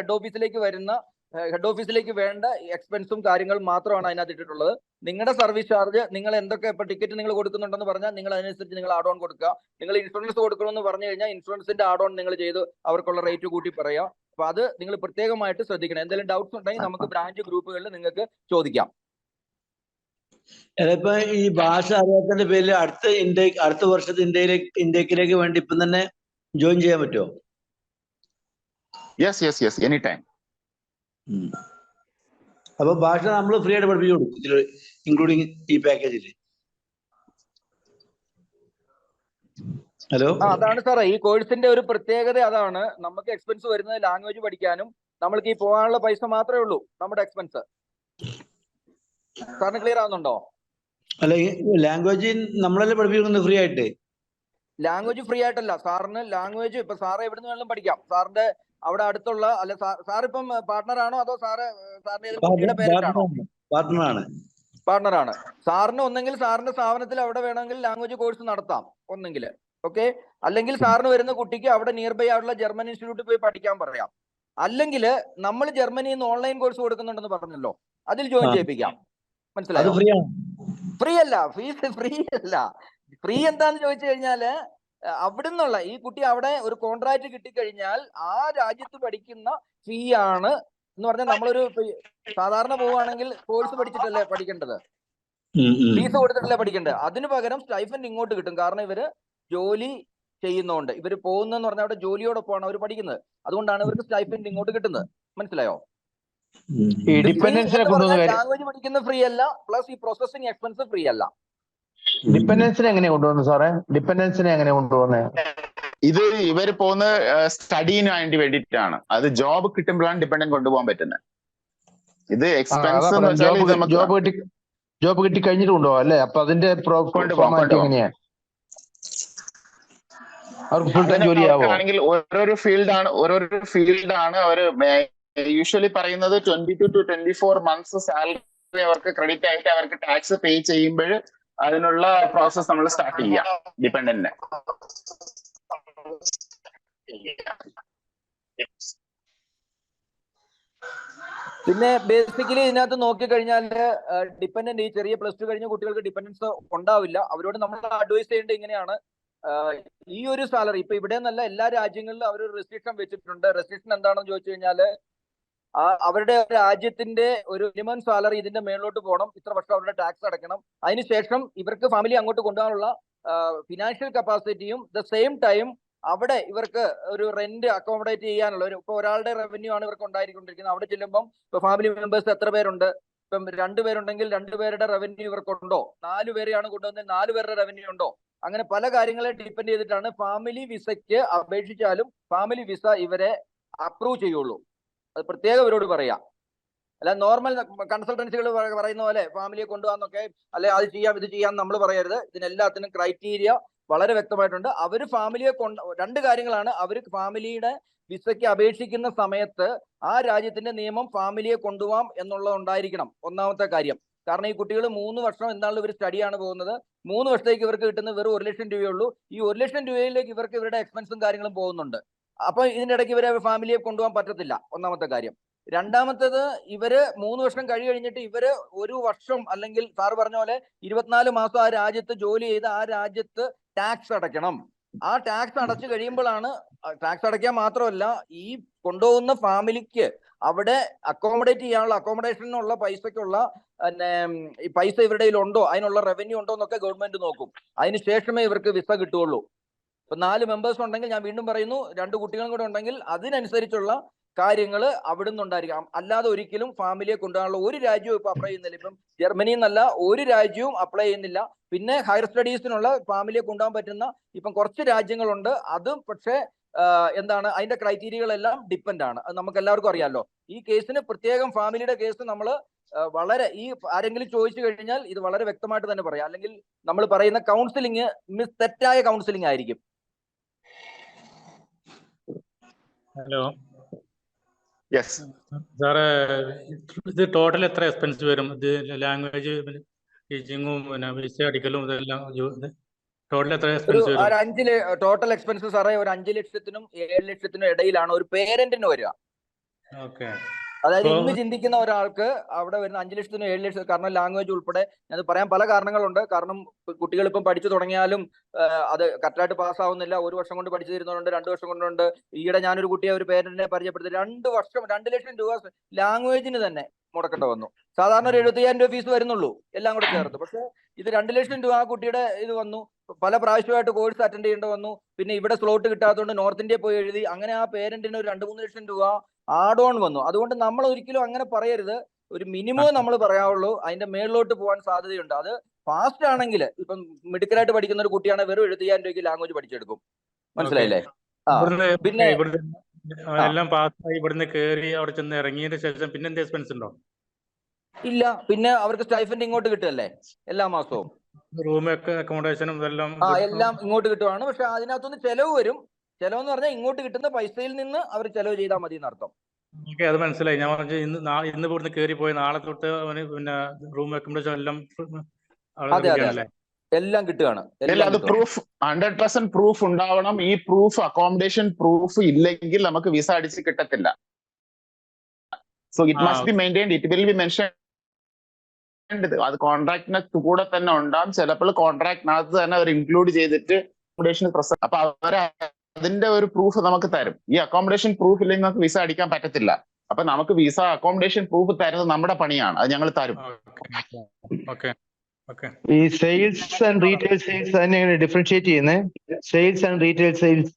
S7: ഹെഡ് ഓഫീസിലേക്ക് വേണ്ട എക്സ്പെൻസും കാര്യങ്ങളും മാത്രമാണ് അതിനകത്ത് ഇട്ടിട്ടുള്ളത്. നിങ്ങളുടെ സർവീസ് ചാർജ് നിങ്ങൾ എന്തൊക്കെ ഇപ്പൊ ടിക്കറ്റ് നിങ്ങൾ കൊടുക്കുന്നുണ്ടെന്ന് പറഞ്ഞാൽ നിങ്ങൾ അതിനനുസരിച്ച് നിങ്ങൾ ആഡ് ഓൺ കൊടുക്കുക. നിങ്ങൾ ഇൻഷുറൻസ് കൊടുക്കണമെന്ന് പറഞ്ഞു കഴിഞ്ഞാൽ ഇൻഷുറൻസിന്റെ ആഡ് ഓൺ നിങ്ങൾ ചെയ്ത് അവർക്കുള്ള റേറ്റ് കൂട്ടി പറയാം. അപ്പൊ അത് നിങ്ങൾ പ്രത്യേകമായിട്ട് ശ്രദ്ധിക്കണം. എന്തെങ്കിലും ഡൗട്ട്സ് ഉണ്ടെങ്കിൽ നമുക്ക് ബ്രാഞ്ച് ഗ്രൂപ്പുകളിൽ നിങ്ങൾക്ക് ചോദിക്കാം.
S10: ഇപ്പൊ ഈ ഭാഷ അറിയാത്തതിന്റെ പേരിൽ അടുത്ത വർഷത്തെ ഇന്ത്യക്കിലേക്ക് വേണ്ടി ഇപ്പം തന്നെ ജോയിൻ ചെയ്യാൻ പറ്റുമോ?
S2: Yes any time.
S10: അപ്പൊ ഭാഷ നമ്മൾ ഫ്രീ ആയിട്ട് പഠിപ്പിച്ചു കൊടുക്കും ഇതിൽ, ഇൻക്ലൂഡിങ് ഈ പാക്കേജിൽ. ഹലോ,
S7: അതാണ് സാറേ ഈ കോഴ്സിന്റെ ഒരു പ്രത്യേകത. അതാണ് നമുക്ക് എക്സ്പെൻസ് വരുന്നത് ലാംഗ്വേജ് പഠിക്കാനും നമ്മൾക്ക് ഈ പോകാനുള്ള പൈസ മാത്രമേ ഉള്ളൂ നമ്മുടെ എക്സ്പെൻസ്. സാറിന് ക്ലിയർ ആവുന്നുണ്ടോ?
S10: അല്ല, ലാംഗ്വേജ് നമ്മളല്ലേ പഠിപ്പിക്കുന്നത് ഫ്രീ ആയിട്ട്?
S7: ലാംഗ്വേജ് ഫ്രീ ആയിട്ടല്ല സാറിന്. ലാംഗ്വേജ് ഇപ്പൊ സാറ് എവിടെ നിന്ന് വേണമെങ്കിലും പഠിക്കാം. സാറിന്റെ അവിടെ അടുത്തുള്ള അല്ലെ സാർ ഇപ്പം പാർട്ണർ ആണോ അതോ സാറിന്റെ കുട്ടിയുടെ പേരിലാണോ? പാർട്ണറാണ്. സാറിന് ഒന്നെങ്കിൽ സാറിന്റെ സ്ഥാപനത്തിൽ അവിടെ വേണമെങ്കിൽ ലാംഗ്വേജ് കോഴ്സ് നടത്താം ഒന്നെങ്കിൽ, ഓക്കെ. അല്ലെങ്കിൽ സാറിന് വരുന്ന കുട്ടിക്ക് അവിടെ നിയർ ബൈ ആയിട്ടുള്ള ജർമ്മൻ ഇൻസ്റ്റിറ്റ്യൂട്ടിൽ പോയി പഠിക്കാൻ പറയാം. അല്ലെങ്കിൽ നമ്മൾ ജർമ്മനിയിൽ നിന്ന് ഓൺലൈൻ കോഴ്സ് കൊടുക്കുന്നുണ്ടെന്ന് പറഞ്ഞല്ലോ, അതിൽ ജോയിൻ ചെയ്യിപ്പിക്കാം. മനസ്സിലായോ? ഫ്രീ അല്ല, ഫീസ് ഫ്രീ അല്ല. ഫ്രീ എന്താന്ന് ചോദിച്ചു കഴിഞ്ഞാല് അവിടെ നിന്നുള്ള ഈ കുട്ടി അവിടെ ഒരു കോൺട്രാക്ട് കിട്ടിക്കഴിഞ്ഞാൽ ആ രാജ്യത്ത് പഠിക്കുന്ന ഫീ ആണ് എന്ന് പറഞ്ഞാൽ നമ്മളൊരു സാധാരണ പോവുകയാണെങ്കിൽ കോഴ്സ് പഠിച്ചിട്ടല്ലേ പഠിക്കേണ്ടത്, ഫീസ് കൊടുത്തിട്ടല്ലേ പഠിക്കേണ്ടത്. അതിന് പകരം സ്റ്റൈഫൻഡ് ഇങ്ങോട്ട് കിട്ടും. കാരണം ഇവര് ജോലി ചെയ്യുന്നോണ്ട്, ഇവര് പോകുന്നെന്ന് പറഞ്ഞാൽ അവിടെ ജോലിയോടൊപ്പമാണ് അവർ പഠിക്കുന്നത്. അതുകൊണ്ടാണ് ഇവർക്ക് സ്റ്റൈഫൻഡ് ഇങ്ങോട്ട് കിട്ടുന്നത്. മനസ്സിലായോ? ലാംഗ്വേജ് പഠിക്കുന്ന ഫ്രീ അല്ല, പ്ലസ് ഈ പ്രോസസിങ് എക്സ്പെൻസ് ഫ്രീ അല്ല.
S8: ഡിപ്പെൻഡൻസിനെ എങ്ങനെ കൊണ്ടുവന്നത് സാറേ? ഡിപ്പെൻഡൻസിനെ എങ്ങനെ കൊണ്ടുവന്നത്?
S2: ഇത് ഇവർ പോകുന്ന സ്റ്റഡീന് വേണ്ടിയിട്ടാണ്. അത് ജോബ് കിട്ടുമ്പോഴാണ് ഡിപ്പെൻഡന്റ് കൊണ്ടുപോകാൻ പറ്റുന്നത്. ഇത് എക്സ്പെൻസ്
S8: ജോബ് കിട്ടി കഴിഞ്ഞിട്ട് കൊണ്ടുപോകാം അല്ലേ? അപ്പൊ അതിന്റെ എങ്ങനെയാ? അവർക്ക് ഫുൾ ടൈം ജോലിയാവോ?
S2: ഓരോരോ ഫീൽഡാണ് അവര് യൂഷ്വലി പറയുന്നത് 22 to 24 months സാലറി അവർക്ക് ക്രെഡിറ്റ് ആയിട്ട് അവർക്ക് ടാക്സ് പേ ചെയ്യുമ്പോൾ അതിനുള്ള പ്രോസസ് നമ്മൾ സ്റ്റാർട്ട് ചെയ്യാം ഡിപ്പെൻഡന്റിനെ.
S7: പിന്നെ ബേസിക്കലി ഇതിനകത്ത് നോക്കിക്കഴിഞ്ഞാൽ ഡിപ്പെൻഡന്റ് ഈ ചെറിയ +2 കഴിഞ്ഞ കുട്ടികൾക്ക് ഡിപ്പെൻഡൻസ് ഉണ്ടാവില്ല. അവരോട് നമ്മൾ അഡ്വൈസ് ചെയ്യേണ്ടത് ഇങ്ങനെയാണ്, ഈ ഒരു സാലറി ഇപ്പൊ ഇവിടെ നിന്നല്ല എല്ലാ രാജ്യങ്ങളിലും അവർ റെസ്ട്രിക്ഷൻ വെച്ചിട്ടുണ്ട്. റെസ്ട്രിക്ഷൻ എന്താണെന്ന് ചോദിച്ചു കഴിഞ്ഞാല് അവരുടെ രാജ്യത്തിന്റെ ഒരു മിനിമം സാലറി ഇതിന്റെ മേളിലോട്ട് പോകണം, ഇത്ര വർഷം അവരുടെ ടാക്സ് അടയ്ക്കണം. അതിനുശേഷം ഇവർക്ക് ഫാമിലി അങ്ങോട്ട് കൊണ്ടുപോകാനുള്ള ഫിനാൻഷ്യൽ കപ്പാസിറ്റിയും ദ സെയിം ടൈം അവിടെ ഇവർക്ക് ഒരു റെന്റ് അക്കോമഡേറ്റ് ചെയ്യാനുള്ള ഇപ്പൊ ഒരാളുടെ റവന്യൂ ആണ് ഇവർക്ക് ഉണ്ടായിരിക്കൊണ്ടിരിക്കുന്നത്. അവിടെ ചെല്ലുമ്പം ഇപ്പൊ ഫാമിലി മെമ്പേഴ്സ് എത്ര പേരുണ്ട്, ഇപ്പം 2 പേരുണ്ടെങ്കിൽ 2 പേരുടെ റവന്യൂ ഇവർക്കുണ്ടോ, 4 പേരെയാണ് കൊണ്ടുവന്നത് 4 പേരുടെ റവന്യൂ ഉണ്ടോ, അങ്ങനെ പല കാര്യങ്ങളെ ഡിപ്പെൻഡ് ചെയ്തിട്ടാണ് ഫാമിലി വിസയ്ക്ക് അപേക്ഷിച്ചാലും ഫാമിലി വിസ ഇവരെ അപ്രൂവ് ചെയ്യുള്ളൂ. അത് പ്രത്യേകം ഇവരോട് പറയാം. അല്ല നോർമൽ കൺസൾട്ടൻസികൾ പറയുന്ന പോലെ ഫാമിലിയെ കൊണ്ടുപോകാന്നൊക്കെ അല്ലെ അത് ചെയ്യാം ഇത് ചെയ്യാം നമ്മൾ പറയരുത്. ഇതിനെല്ലാത്തിനും ക്രൈറ്റീരിയ വളരെ വ്യക്തമായിട്ടുണ്ട്. അവര് ഫാമിലിയെ 2 കാര്യങ്ങളാണ്. അവർ ഫാമിലിയുടെ വിസയ്ക്ക് അപേക്ഷിക്കുന്ന സമയത്ത് ആ രാജ്യത്തിന്റെ നിയമം ഫാമിലിയെ കൊണ്ടുപോകാം എന്നുള്ളത് ഉണ്ടായിരിക്കണം, ഒന്നാമത്തെ കാര്യം. കാരണം ഈ കുട്ടികൾ 3 വർഷം എന്താണല്ലോ ഇവർ സ്റ്റഡിയാണ് പോകുന്നത്. 3 വർഷത്തേക്ക് ഇവർക്ക് കിട്ടുന്ന വെറും 1 ലക്ഷം രൂപയേ ഉള്ളൂ. ഈ 1 ലക്ഷം രൂപയിലേക്ക് ഇവർക്ക് ഇവരുടെ എക്സ്പെൻസും കാര്യങ്ങളും പോകുന്നുണ്ട്. അപ്പൊ ഇതിന്റെ ഇടയ്ക്ക് ഇവരെ ഫാമിലിയെ കൊണ്ടുപോകാൻ പറ്റത്തില്ല, ഒന്നാമത്തെ കാര്യം. രണ്ടാമത്തേത്, ഇവര് 3 വർഷം കഴിഞ്ഞിട്ട് ഇവര് 1 വർഷം അല്ലെങ്കിൽ സാറ് പറഞ്ഞ പോലെ 24 മാസം ആ രാജ്യത്ത് ജോലി ചെയ്ത് ആ രാജ്യത്ത് ടാക്സ് അടയ്ക്കണം. ആ ടാക്സ് അടച്ചു കഴിയുമ്പോഴാണ്, ടാക്സ് അടയ്ക്കാൻ മാത്രമല്ല ഈ കൊണ്ടുപോകുന്ന ഫാമിലിക്ക് അവിടെ അക്കോമഡേറ്റ് ചെയ്യാനുള്ള അക്കോമഡേഷനുള്ള പൈസക്കുള്ള ഈ പൈസ ഇവരുടെ ഉണ്ടോ, അതിനുള്ള റവന്യൂ ഉണ്ടോ എന്നൊക്കെ ഗവൺമെന്റ് നോക്കും. അതിന് ശേഷമേ ഇവർക്ക് വിസ കിട്ടുകയുള്ളൂ. ഇപ്പൊ 4 മെമ്പേഴ്സ് ഉണ്ടെങ്കിൽ, ഞാൻ വീണ്ടും പറയുന്നു, 2 കുട്ടികളും കൂടെ ഉണ്ടെങ്കിൽ അതിനനുസരിച്ചുള്ള കാര്യങ്ങൾ അവിടുന്ന് ഉണ്ടായിരിക്കാം. അല്ലാതെ ഒരിക്കലും ഫാമിലിയെ കൊണ്ടുപോകാനുള്ള ഒരു രാജ്യവും ഇപ്പൊ അപ്ലൈ ചെയ്യുന്നില്ല. ഇപ്പം ജർമ്മനി എന്നല്ല ഒരു രാജ്യവും അപ്ലൈ ചെയ്യുന്നില്ല. പിന്നെ ഹയർ സ്റ്റഡീസിനുള്ള ഫാമിലിയെ കൊണ്ടുപോകാൻ പറ്റുന്ന ഇപ്പം കുറച്ച് രാജ്യങ്ങളുണ്ട്. അതും പക്ഷേ എന്താണ്, അതിന്റെ ക്രൈറ്റീരിയകളെല്ലാം ഡിപ്പെൻഡ് ആണ്. അത് നമുക്ക് എല്ലാവർക്കും അറിയാമല്ലോ. ഈ കേസിന് പ്രത്യേകം ഫാമിലിയുടെ കേസ് നമ്മൾ വളരെ, ഈ ആരെങ്കിലും ചോദിച്ചു കഴിഞ്ഞാൽ ഇത് വളരെ വ്യക്തമായിട്ട് തന്നെ പറയാം. അല്ലെങ്കിൽ നമ്മൾ പറയുന്ന കൗൺസിലിംഗ് തെറ്റായ കൗൺസിലിംഗ് ആയിരിക്കും.
S13: ഹലോ,
S2: യെസ്
S13: സാറ്, ഇത് ടോട്ടൽ എത്ര എക്സ്പെൻസ് വരും? ഇത് ലാംഗ്വേജ് ടീച്ചിങ്ങും പിന്നെ വിസ അടിക്കലും ഇതെല്ലാം ടോട്ടൽ എത്ര എക്സ്പെൻസ് വരും?
S7: ടോട്ടൽ എക്സ്പെൻസ് സാറേ ഒരു 5 ലക്ഷത്തിനും 7 ലക്ഷത്തിനും ഇടയിലാണ് ഒരു പേരന്റിന് വരിക.
S13: ഓക്കെ.
S7: അതായത് ഇന്ന് ചിന്തിക്കുന്ന ഒരാൾക്ക് അവിടെ വരുന്ന 5 ലക്ഷത്തിനും 7 ലക്ഷത്തിനും, കാരണം ലാംഗ്വേജ് ഉൾപ്പെടെ, അത് പറയാൻ പല കാരണങ്ങളുണ്ട്. കാരണം കുട്ടികൾ ഇപ്പം പഠിച്ചു തുടങ്ങിയാലും അത് കറക്റ്റായിട്ട് പാസ്സാവുന്നില്ല. 1 വർഷം കൊണ്ട് പഠിച്ചു തരുന്നവരുണ്ട്, 2 വർഷം കൊണ്ടുണ്ട്. ഈയിടെ ഞാനൊരു കുട്ടിയെ, ഒരു പേരന്റിനെ പരിചയപ്പെടുത്തി, 2 വർഷം 2 ലക്ഷം രൂപ ലാംഗ്വേജിന് തന്നെ മുടക്കേണ്ട വന്നു. സാധാരണ ഒരു 75,000 രൂപ ഫീസ് വരുന്നുള്ളൂ എല്ലാം കൂടെ ചേർത്ത്. പക്ഷെ ഇത് 2 ലക്ഷം രൂപ ആ കുട്ടിയുടെ ഇത് വന്നു. പല പ്രാവശ്യമായിട്ട് കോഴ്സ് അറ്റൻഡ് ചെയ്യേണ്ടി വന്നു. പിന്നെ ഇവിടെ സ്ലോട്ട് കിട്ടാത്തതുകൊണ്ട് നോർത്ത് ഇന്ത്യ പോയി എഴുതി. അങ്ങനെ ആ പേരന്റിന് ഒരു 2-3 ലക്ഷം രൂപ ആഡ് ഓൺ വന്നു. അതുകൊണ്ട് നമ്മൾ ഒരിക്കലും അങ്ങനെ പറയരുത്. ഒരു മിനിമം നമ്മൾ പറയാവുള്ളൂ. അതിന്റെ മേളിലോട്ട് പോകാൻ സാധ്യതയുണ്ട്. അത് ഫാസ്റ്റ് ആണെങ്കിൽ, ഇപ്പം മെഡിക്കലായിട്ട് പഠിക്കുന്ന ഒരു കുട്ടിയാണെങ്കിൽ വെറും 75,000 രൂപയ്ക്ക് ലാംഗ്വേജ് പഠിച്ചെടുക്കും. മനസ്സിലായില്ലേ? പിന്നെ
S13: എല്ലാം പാസ്സായി ഇവിടുന്ന് കയറി അവിടെ ചെന്ന് ഇറങ്ങിയതിന് ശേഷം പിന്നെ എന്ത് എക്സ്പെൻസ് ഉണ്ടോ?
S7: ഇല്ല, പിന്നെ അവർക്ക് സ്റ്റൈഫൻഡ് ഇങ്ങോട്ട് കിട്ടുമല്ലേ എല്ലാ മാസവും.
S13: റൂം അക്കോമഡേഷനും ഇതെല്ലാം
S7: എല്ലാം ഇങ്ങോട്ട് കിട്ടുവാണ്. പക്ഷെ അതിനകത്തുനിന്ന് ചെലവ് വരും. ചെലവെന്ന് പറഞ്ഞാൽ ഇങ്ങോട്ട് കിട്ടുന്ന പൈസയിൽ നിന്ന് അവർ ചെലവ് ചെയ്താൽ മതി എന്നർത്ഥം.
S13: ഓക്കെ, അത് മനസ്സിലായി. ഞാൻ പറഞ്ഞു ഇന്ന് ഇവിടുന്ന് കയറി പോയി നാളെ തൊട്ട് അവന് പിന്നെ റൂം അക്കോമഡേഷൻ എല്ലാം
S7: എല്ലാം കിട്ടുകയാണ്.
S2: അത് പ്രൂഫ് 100% പ്രൂഫ് ഉണ്ടാവണം. ഈ പ്രൂഫ്, അക്കോമഡേഷൻ പ്രൂഫ് ഇല്ലെങ്കിൽ നമുക്ക് വിസ അടിച്ച് കിട്ടത്തില്ല. So it must be maintained. It will be mention. അത് കോൺട്രാക്ടിന് കൂടെ തന്നെ ഉണ്ടാകും. ചിലപ്പോൾ കോൺട്രാക്ടിനകത്ത് തന്നെ അവർ ഇൻക്ലൂഡ് ചെയ്തിട്ട് അക്കോമഡേഷൻ പ്രൊസസ്, അപ്പൊ അവർ അതിന്റെ ഒരു പ്രൂഫ് നമുക്ക് തരും. ഈ അക്കോമഡേഷൻ പ്രൂഫ് ഇല്ലെങ്കിൽ നമുക്ക് വിസ അടിക്കാൻ പറ്റത്തില്ല. അപ്പൊ നമുക്ക് വിസ അക്കോമഡേഷൻ പ്രൂഫ് തരുന്നത് നമ്മുടെ പണിയാണ്. അത് ഞങ്ങൾ തരും.
S8: ഈ സെയിൽസ് ആൻഡ് റീറ്റെയിൽ സെയിൽസ് തന്നെയാണ് ഡിഫറൻഷിയേറ്റ് ചെയ്യുന്നത്. Sales and retail sales.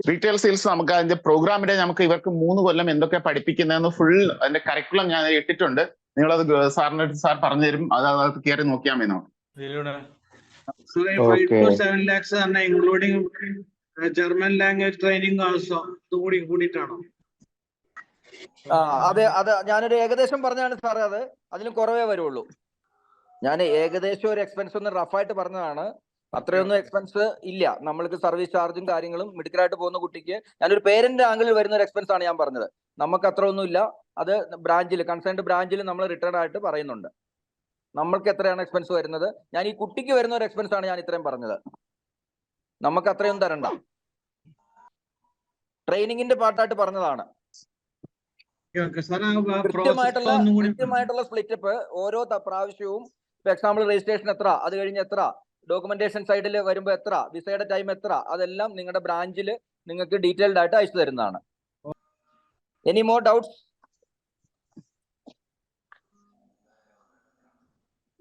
S2: Retail sales നമുക്ക് അതിന്റെ പ്രോഗ്രാമിന്റെ നമുക്ക് ഇവർക്ക് 3 കൊല്ലം എന്തൊക്കെ പഠിപ്പിക്കുന്നതെന്ന് ഫുൾ അതിന്റെ കരിക്കുലം ഞാൻ ഇട്ടിട്ടുണ്ട്. നിങ്ങളത് സാർ പറഞ്ഞു തരും. അത് കയറി നോക്കിയാൽ മതി.
S14: So 5 to 7 lakhs are including German language training also. കൂടിയിട്ടാണോ?
S7: അതെ, ഞാനൊരു ഏകദേശം പറഞ്ഞാണ് സാറേ. അതിലും കുറവേ വരുള്ളൂ. ഞാൻ ഏകദേശം ഒരു എക്സ്പെൻസ് ഒന്ന് റഫായിട്ട് പറഞ്ഞതാണ്. അത്രയൊന്നും എക്സ്പെൻസ് ഇല്ല. നമ്മൾക്ക് സർവീസ് ചാർജും കാര്യങ്ങളും, മെഡിക്കലായിട്ട് പോകുന്ന കുട്ടിക്ക് ഞാനൊരു പേരന്റ് ആംഗിളിൽ വരുന്ന ഒരു എക്സ്പെൻസ് ആണ് ഞാൻ പറഞ്ഞത്. നമുക്ക് അത്ര ഒന്നും ഇല്ല. അത് ബ്രാഞ്ചിൽ, കൺസേൺഡ് ബ്രാഞ്ചിൽ നമ്മൾ റിട്ടേൺ ആയിട്ട് പറയുന്നുണ്ട് നമ്മൾക്ക് എത്രയാണ് എക്സ്പെൻസ് വരുന്നത്. ഞാൻ ഈ കുട്ടിക്ക് വരുന്ന ഒരു എക്സ്പെൻസ് ആണ് ഞാൻ ഇത്രയും പറഞ്ഞത്. നമുക്ക് അത്രയൊന്നും തരണ്ട. ട്രെയിനിങ്ങിന്റെ പാർട്ടായിട്ട് പറഞ്ഞതാണ്. കൃത്യമായിട്ടുള്ള സ്പ്ലിറ്റപ്പ് ഓരോ പ്രാവശ്യവും. ഇപ്പൊ എക്സാമ്പിൾ രജിസ്ട്രേഷൻ എത്ര, അത് കഴിഞ്ഞ് എത്ര, ഡോക്യുമെന്റേഷൻ സൈഡിൽ വരുമ്പോൾ എത്ര, വിസയുടെ ടൈം എത്ര, അതെല്ലാം നിങ്ങളുടെ ബ്രാഞ്ചിൽ നിങ്ങൾക്ക് ഡീറ്റെയിൽഡ് ആയിട്ട് അയച്ചു തരുന്നതാണ്. Any more doubts?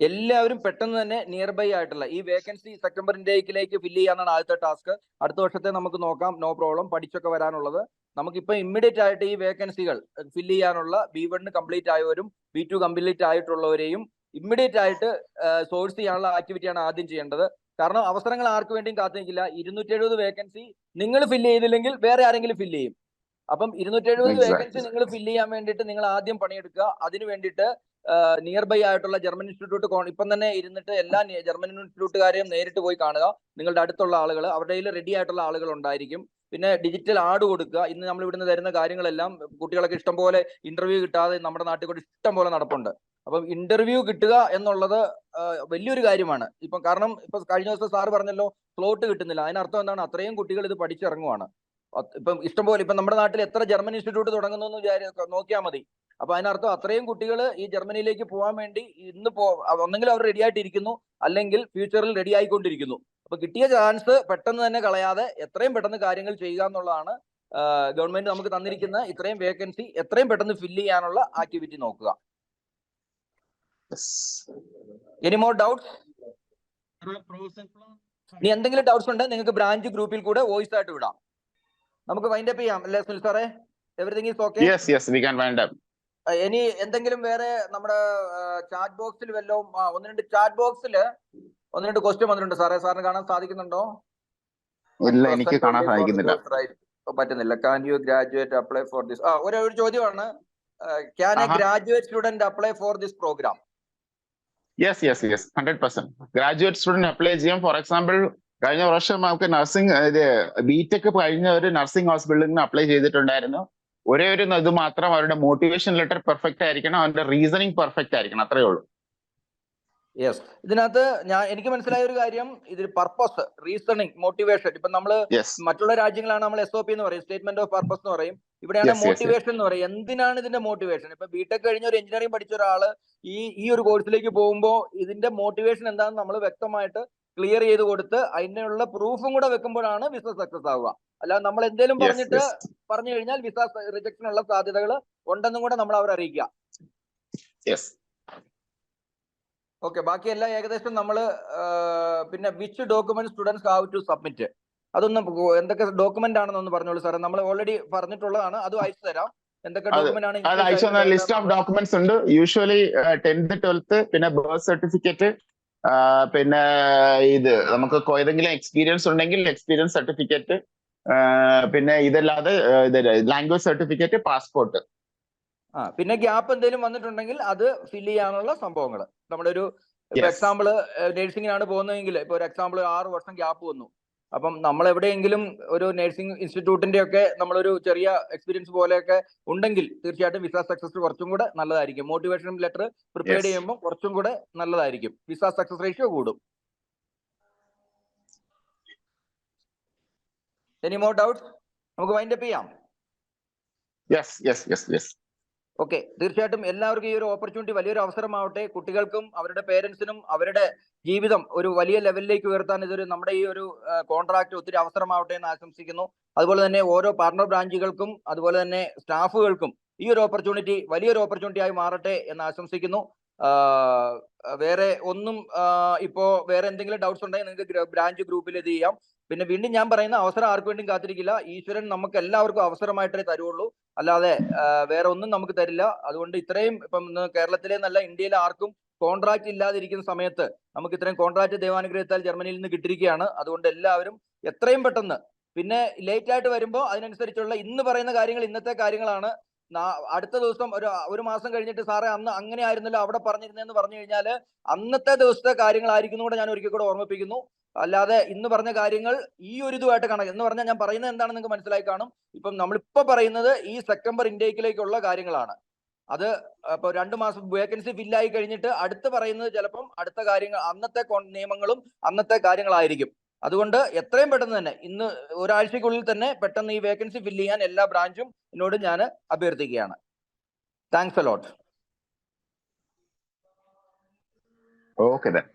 S7: എല്ലാവരും പെട്ടെന്ന് തന്നെ നിയർ ബൈ ആയിട്ടുള്ള ഈ വേക്കൻസി സെപ്റ്റംബർ ഇൻടേക്കിലേക്ക് ഫില്ല് ചെയ്യാനാണ് ആദ്യത്തെ ടാസ്ക്. അടുത്ത വർഷത്തെ നമുക്ക് നോക്കാം, നോ പ്രോബ്ലം. പഠിച്ചൊക്കെ വരാനുള്ളത് നമുക്കിപ്പോൾ ഇമ്മീഡിയറ്റ് ആയിട്ട് ഈ വേക്കൻസികൾ ഫില്ല് ചെയ്യാനുള്ള B1 കംപ്ലീറ്റ് ആയവരും B2 കംപ്ലീറ്റ് ആയിട്ടുള്ളവരെയും ഇമ്മീഡിയറ്റ് ആയിട്ട് സോഴ്സ് ചെയ്യാനുള്ള ആക്ടിവിറ്റിയാണ് ആദ്യം ചെയ്യേണ്ടത്. കാരണം അവസരങ്ങൾ ആർക്കു വേണ്ടിയും കാത്തു നിൽക്കില്ല. 270 വേക്കൻസി നിങ്ങൾ ഫില്ല് ചെയ്തില്ലെങ്കിൽ വേറെ ആരെങ്കിലും ഫില്ല് ചെയ്യും. അപ്പം 270 വേക്കൻസി നിങ്ങൾ ഫില്ല് ചെയ്യാൻ വേണ്ടിയിട്ട് നിങ്ങൾ ആദ്യം പണിയെടുക്കുക. അതിന് വേണ്ടിയിട്ട് നിയർ ബൈ ആയിട്ടുള്ള ജർമ്മൻ ഇൻസ്റ്റിറ്റ്യൂട്ട് ഇപ്പം തന്നെ ഇരുന്നിട്ട് എല്ലാ ജർമ്മൻ ഇൻസ്റ്റിറ്റ്യൂട്ടുകാരെയും നേരിട്ട് പോയി കാണുക. നിങ്ങളുടെ അടുത്തുള്ള ആളുകൾ, അവരുടെ കയ്യിൽ റെഡി ആയിട്ടുള്ള ആളുകൾ ഉണ്ടായിരിക്കും. പിന്നെ ഡിജിറ്റൽ ആഡ് കൊടുക്കുക. ഇന്ന് നമ്മൾ ഇവിടുന്ന് തരുന്ന കാര്യങ്ങളെല്ലാം കുട്ടികളൊക്കെ ഇഷ്ടം പോലെ ഇന്റർവ്യൂ കിട്ടാതെ നമ്മുടെ നാട്ടിൽ കൂടെ ഇഷ്ടം പോലെ നടപ്പുണ്ട്. അപ്പം ഇന്റർവ്യൂ കിട്ടുക എന്നുള്ളത് വലിയൊരു കാര്യമാണ്. ഇപ്പം കാരണം ഇപ്പൊ കഴിഞ്ഞ ദിവസം സാറ് പറഞ്ഞല്ലോ സ്ലോട്ട് കിട്ടുന്നില്ല. അതിനർത്ഥം എന്താണ്? അത്രയും കുട്ടികൾ ഇത് പഠിച്ചിറങ്ങുവാണ്. ഇപ്പം ഇഷ്ടംപോലെ ഇപ്പം നമ്മുടെ നാട്ടിൽ എത്ര ജർമ്മൻ ഇൻസ്റ്റിറ്റ്യൂട്ട് തുടങ്ങുന്നു എന്ന് നോക്കിയാൽ മതി. അപ്പൊ അതിനർത്ഥം അത്രയും കുട്ടികൾ ഈ ജർമ്മനിയിലേക്ക് പോകാൻ വേണ്ടി ഇന്ന് ഒന്നെങ്കിൽ അവർ റെഡി ആയിട്ടിരിക്കുന്നു, അല്ലെങ്കിൽ ഫ്യൂച്ചറിൽ റെഡി ആയിക്കൊണ്ടിരിക്കുന്നു. അപ്പൊ കിട്ടിയ ചാൻസ് പെട്ടെന്ന് തന്നെ കളയാതെ എത്രയും പെട്ടെന്ന് കാര്യങ്ങൾ ചെയ്യുക എന്നുള്ളതാണ് ഗവൺമെന്റ് നമുക്ക് തന്നിരിക്കുന്ന ഇത്രയും വേക്കൻസി എത്രയും പെട്ടെന്ന് ഫില്ല് ചെയ്യാനുള്ള ആക്ടിവിറ്റി നോക്കുക. Any more doubts? ഇനി എന്തെങ്കിലും ഡൗട്ട്സ് ഉണ്ടെങ്കിൽ നിങ്ങൾക്ക് ബ്രാഞ്ച് ഗ്രൂപ്പിൽ കൂടെ വോയിസ് ആയിട്ട് വിടാം. നമുക്ക് വൈൻഡ് അപ്പ് ചെയ്യാം അല്ലേ സുനിൽ സാറേ? Everything is okay?
S2: Yes, yes, we can wind up.
S7: ഇനി എന്തെങ്കിലും വേറെ നമ്മുടെ ചാറ്റ് ബോക്സിൽ വല്ലതും ഒന്ന് രണ്ട് ക്വസ്റ്റ്യൻ വന്നിട്ടുണ്ട് സാറേ, സാറിന് കാണാൻ സാധിക്കുന്നുണ്ടോ?
S2: ഇല്ല, എനിക്ക് കാണാൻ സാധിക്കുന്നില്ല.
S7: പറ്റുന്നില്ല. Can you graduate apply for this? ഒരു ചോദ്യമാണ്, can a graduate student apply for this program?
S2: Yes, 100%. Graduate student apply ചെയ്യാം. ഫോർ എക്സാമ്പിൾ, കഴിഞ്ഞ വർഷം നമുക്ക് നഴ്സിംഗ് ബിടെക് കഴിഞ്ഞ ഒരു നഴ്സിംഗ് ഹോസ്പിറ്റലിന് അപ്ലൈ ചെയ്തിട്ടുണ്ടായിരുന്നു. ഒരേ ഒരു ഇത് മാത്രം, അവരുടെ മോട്ടിവേഷൻ ലെറ്റർ പെർഫെക്റ്റ് ആയിരിക്കണം, അവരുടെ റീസണിങ് പെർഫെക്റ്റ് ആയിരിക്കണം, അത്രേ ഉള്ളൂ.
S7: യെസ്. ഇതിനകത്ത് എനിക്ക് മനസ്സിലായ ഒരു കാര്യം, ഇതിൽ പർപ്പസ്, റീസണിങ്, മോട്ടിവേഷൻ. ഇപ്പൊ നമ്മള് മറ്റുള്ള രാജ്യങ്ങളാണ് നമ്മൾ SOP എന്ന് പറയും, സ്റ്റേറ്റ്മെന്റ് ഓഫ് പർപ്പസ് എന്ന് പറയും. ഇവിടെയാണ് മോട്ടിവേഷൻ എന്ന് പറയും. എന്തിനാണ് ഇതിന്റെ മോട്ടിവേഷൻ? ഇപ്പൊ ബിടെക് കഴിഞ്ഞ ഒരു എഞ്ചിനീയറിംഗ് പഠിച്ച ഒരാള് ഈ ഒരു കോഴ്സിലേക്ക് പോകുമ്പോൾ ഇതിന്റെ മോട്ടിവേഷൻ എന്താണെന്ന് നമ്മൾ വ്യക്തമായിട്ട് ക്ലിയർ ചെയ്ത് കൊടുത്ത് അതിനുള്ള പ്രൂഫും കൂടെ വെക്കുമ്പോഴാണ് വിസ സക്സസ് ആവുക. അല്ലാതെ നമ്മൾ എന്തെങ്കിലും പറഞ്ഞു കഴിഞ്ഞാൽ വിസ റിജക്ഷനുള്ള സാധ്യതകൾ ഉണ്ടെന്നും കൂടെ നമ്മൾ അവരെ അറിയിക്കുക. ഓക്കെ, ബാക്കിയെല്ലാം ഏകദേശം നമ്മൾ പിന്നെ which document students have to submit, അതൊന്നും എന്തൊക്കെ ഡോക്യുമെന്റ് ആണെന്നൊന്ന് പറഞ്ഞോളൂ സാറേ. നമ്മൾ ഓൾറെഡി പറഞ്ഞിട്ടുള്ളതാണ്, അതും അയച്ചു തരാം. എന്തൊക്കെ ഡോക്യുമെന്റ് ആണ്?
S2: ലിസ്റ്റ് ഓഫ് ഡോക്യുമെന്റ്സ് ഉണ്ട്. യൂഷ്വലി 10th 12th, പിന്നെ ബർത്ത് സർട്ടിഫിക്കറ്റ്, പിന്നെ ഇത് നമുക്ക് ഏതെങ്കിലും എക്സ്പീരിയൻസ് ഉണ്ടെങ്കിൽ എക്സ്പീരിയൻസ് സർട്ടിഫിക്കറ്റ്, പിന്നെ ഇതല്ലാതെ ലാംഗ്വേജ് സർട്ടിഫിക്കറ്റ്, പാസ്പോർട്ട്.
S7: പിന്നെ ഗ്യാപ്പ് എന്തെങ്കിലും വന്നിട്ടുണ്ടെങ്കിൽ അത് ഫില്ല് ചെയ്യാനുള്ള സംഭവങ്ങൾ. നമ്മുടെ ഒരു എക്സാമ്പിൾ നഴ്സിംഗിനാണ് പോകുന്നതെങ്കിൽ, ഇപ്പൊ ഒരു എക്സാമ്പിൾ 6 വർഷം ഗ്യാപ്പ് വന്നു. അപ്പം നമ്മൾ എവിടെയെങ്കിലും ഒരു നഴ്സിംഗ് ഇൻസ്റ്റിറ്റ്യൂട്ടിന്റെ ഒക്കെ നമ്മളൊരു ചെറിയ എക്സ്പീരിയൻസ് പോലെയൊക്കെ ഉണ്ടെങ്കിൽ തീർച്ചയായിട്ടും വിസ സക്സസ് കുറച്ചും കൂടെ നല്ലതായിരിക്കും. മോട്ടിവേഷൻ ലെറ്റർ പ്രിപ്പയർ ചെയ്യുമ്പോൾ കുറച്ചും കൂടെ നല്ലതായിരിക്കും, വിസ സക്സസ് റേഷ്യോ കൂടും. Any more doubts? നമുക്ക് വൈൻഡ് അപ്പ് ചെയ്യാം.
S2: യെസ്.
S7: ഓക്കെ, തീർച്ചയായിട്ടും എല്ലാവർക്കും ഈ ഒരു ഓപ്പർച്യൂണിറ്റി വലിയൊരു അവസരമാവട്ടെ. കുട്ടികൾക്കും അവരുടെ പേരൻസിനും അവരുടെ ജീവിതം ഒരു വലിയ ലെവലിലേക്ക് ഉയർത്താൻ ഇതൊരു നമ്മുടെ ഈ ഒരു കോൺട്രാക്ട് ഒത്തിരി അവസരമാവട്ടെ എന്ന് ആശംസിക്കുന്നു. അതുപോലെ തന്നെ ഓരോ പാർട്ണർ ബ്രാഞ്ചുകൾക്കും അതുപോലെ തന്നെ സ്റ്റാഫുകൾക്കും ഈ ഒരു ഓപ്പർച്യൂണിറ്റി വലിയൊരു ഓപ്പർച്യൂണിറ്റി ആയി മാറട്ടെ എന്ന് ആശംസിക്കുന്നു. വേറെ ഒന്നും ഇപ്പോ വേറെ എന്തെങ്കിലും ഡൗട്ട്സ് ഉണ്ടെങ്കിൽ നിങ്ങൾക്ക് ബ്രാഞ്ച് ഗ്രൂപ്പിൽ ഇത് ചെയ്യാം. പിന്നെ വീണ്ടും ഞാൻ പറയുന്ന അവസരം ആർക്കു വേണ്ടിയും കാത്തിരിക്കില്ല. ഈശ്വരൻ നമുക്ക് എല്ലാവർക്കും അവസരമായിട്ടേ തരുള്ളൂ, അല്ലാതെ വേറെ ഒന്നും നമുക്ക് തരില്ല. അതുകൊണ്ട് ഇത്രയും ഇപ്പം കേരളത്തിലെ നല്ല ഇന്ത്യയിലെ ആർക്കും കോൺട്രാക്ട് ഇല്ലാതിരിക്കുന്ന സമയത്ത് നമുക്ക് ഇത്രയും കോൺട്രാക്ട് ദൈവാനുഗ്രഹത്താൽ ജർമ്മനിയിൽ നിന്ന് കിട്ടിയിരിക്കുകയാണ്. അതുകൊണ്ട് എല്ലാവരും എത്രയും പെട്ടെന്ന്, പിന്നെ ലേറ്റ് ആയിട്ട് വരുമ്പോൾ അതിനനുസരിച്ചുള്ള ഇന്ന് പറയുന്ന കാര്യങ്ങൾ ഇന്നത്തെ കാര്യങ്ങളാണ്. അടുത്ത ദിവസം ഒരു മാസം കഴിഞ്ഞിട്ട് സാറേ അന്ന് അങ്ങനെ ആയിരുന്നല്ലോ അവിടെ പറഞ്ഞിരുന്നതെന്ന് പറഞ്ഞു കഴിഞ്ഞാൽ അന്നത്തെ ദിവസത്തെ കാര്യങ്ങളായിരിക്കും കൂടെ ഞാൻ ഒരിക്കൽ കൂടെ ഓർമ്മിപ്പിക്കുന്നു. അല്ലാതെ ഇന്ന് പറഞ്ഞ കാര്യങ്ങൾ ഈ ഒരു ഇതുമായിട്ട് കണക്ക് എന്ന് പറഞ്ഞാൽ ഞാൻ പറയുന്നത് എന്താണെന്ന് നിങ്ങൾക്ക് മനസ്സിലായി കാണും. ഇപ്പം നമ്മളിപ്പോ പറയുന്നത് ഈ സെപ്റ്റംബർ ഇൻടേക്കിലേക്കുള്ള കാര്യങ്ങളാണ്. അത് ഇപ്പൊ 2 മാസം വേക്കൻസി ഫില്ലായി കഴിഞ്ഞിട്ട് അടുത്ത് പറയുന്നത് ചിലപ്പം അടുത്ത കാര്യങ്ങൾ അന്നത്തെ നിയമങ്ങളും അന്നത്തെ കാര്യങ്ങളായിരിക്കും. അതുകൊണ്ട് എത്രയും പെട്ടെന്ന് തന്നെ ഇന്ന് ഒരാഴ്ചക്കുള്ളിൽ തന്നെ പെട്ടെന്ന് ഈ വേക്കൻസി ഫില്ല് ചെയ്യാൻ എല്ലാ ബ്രാഞ്ചും എന്നോട് ഞാൻ അഭ്യർത്ഥിക്കുകയാണ്. Thanks a lot.
S2: Okay then.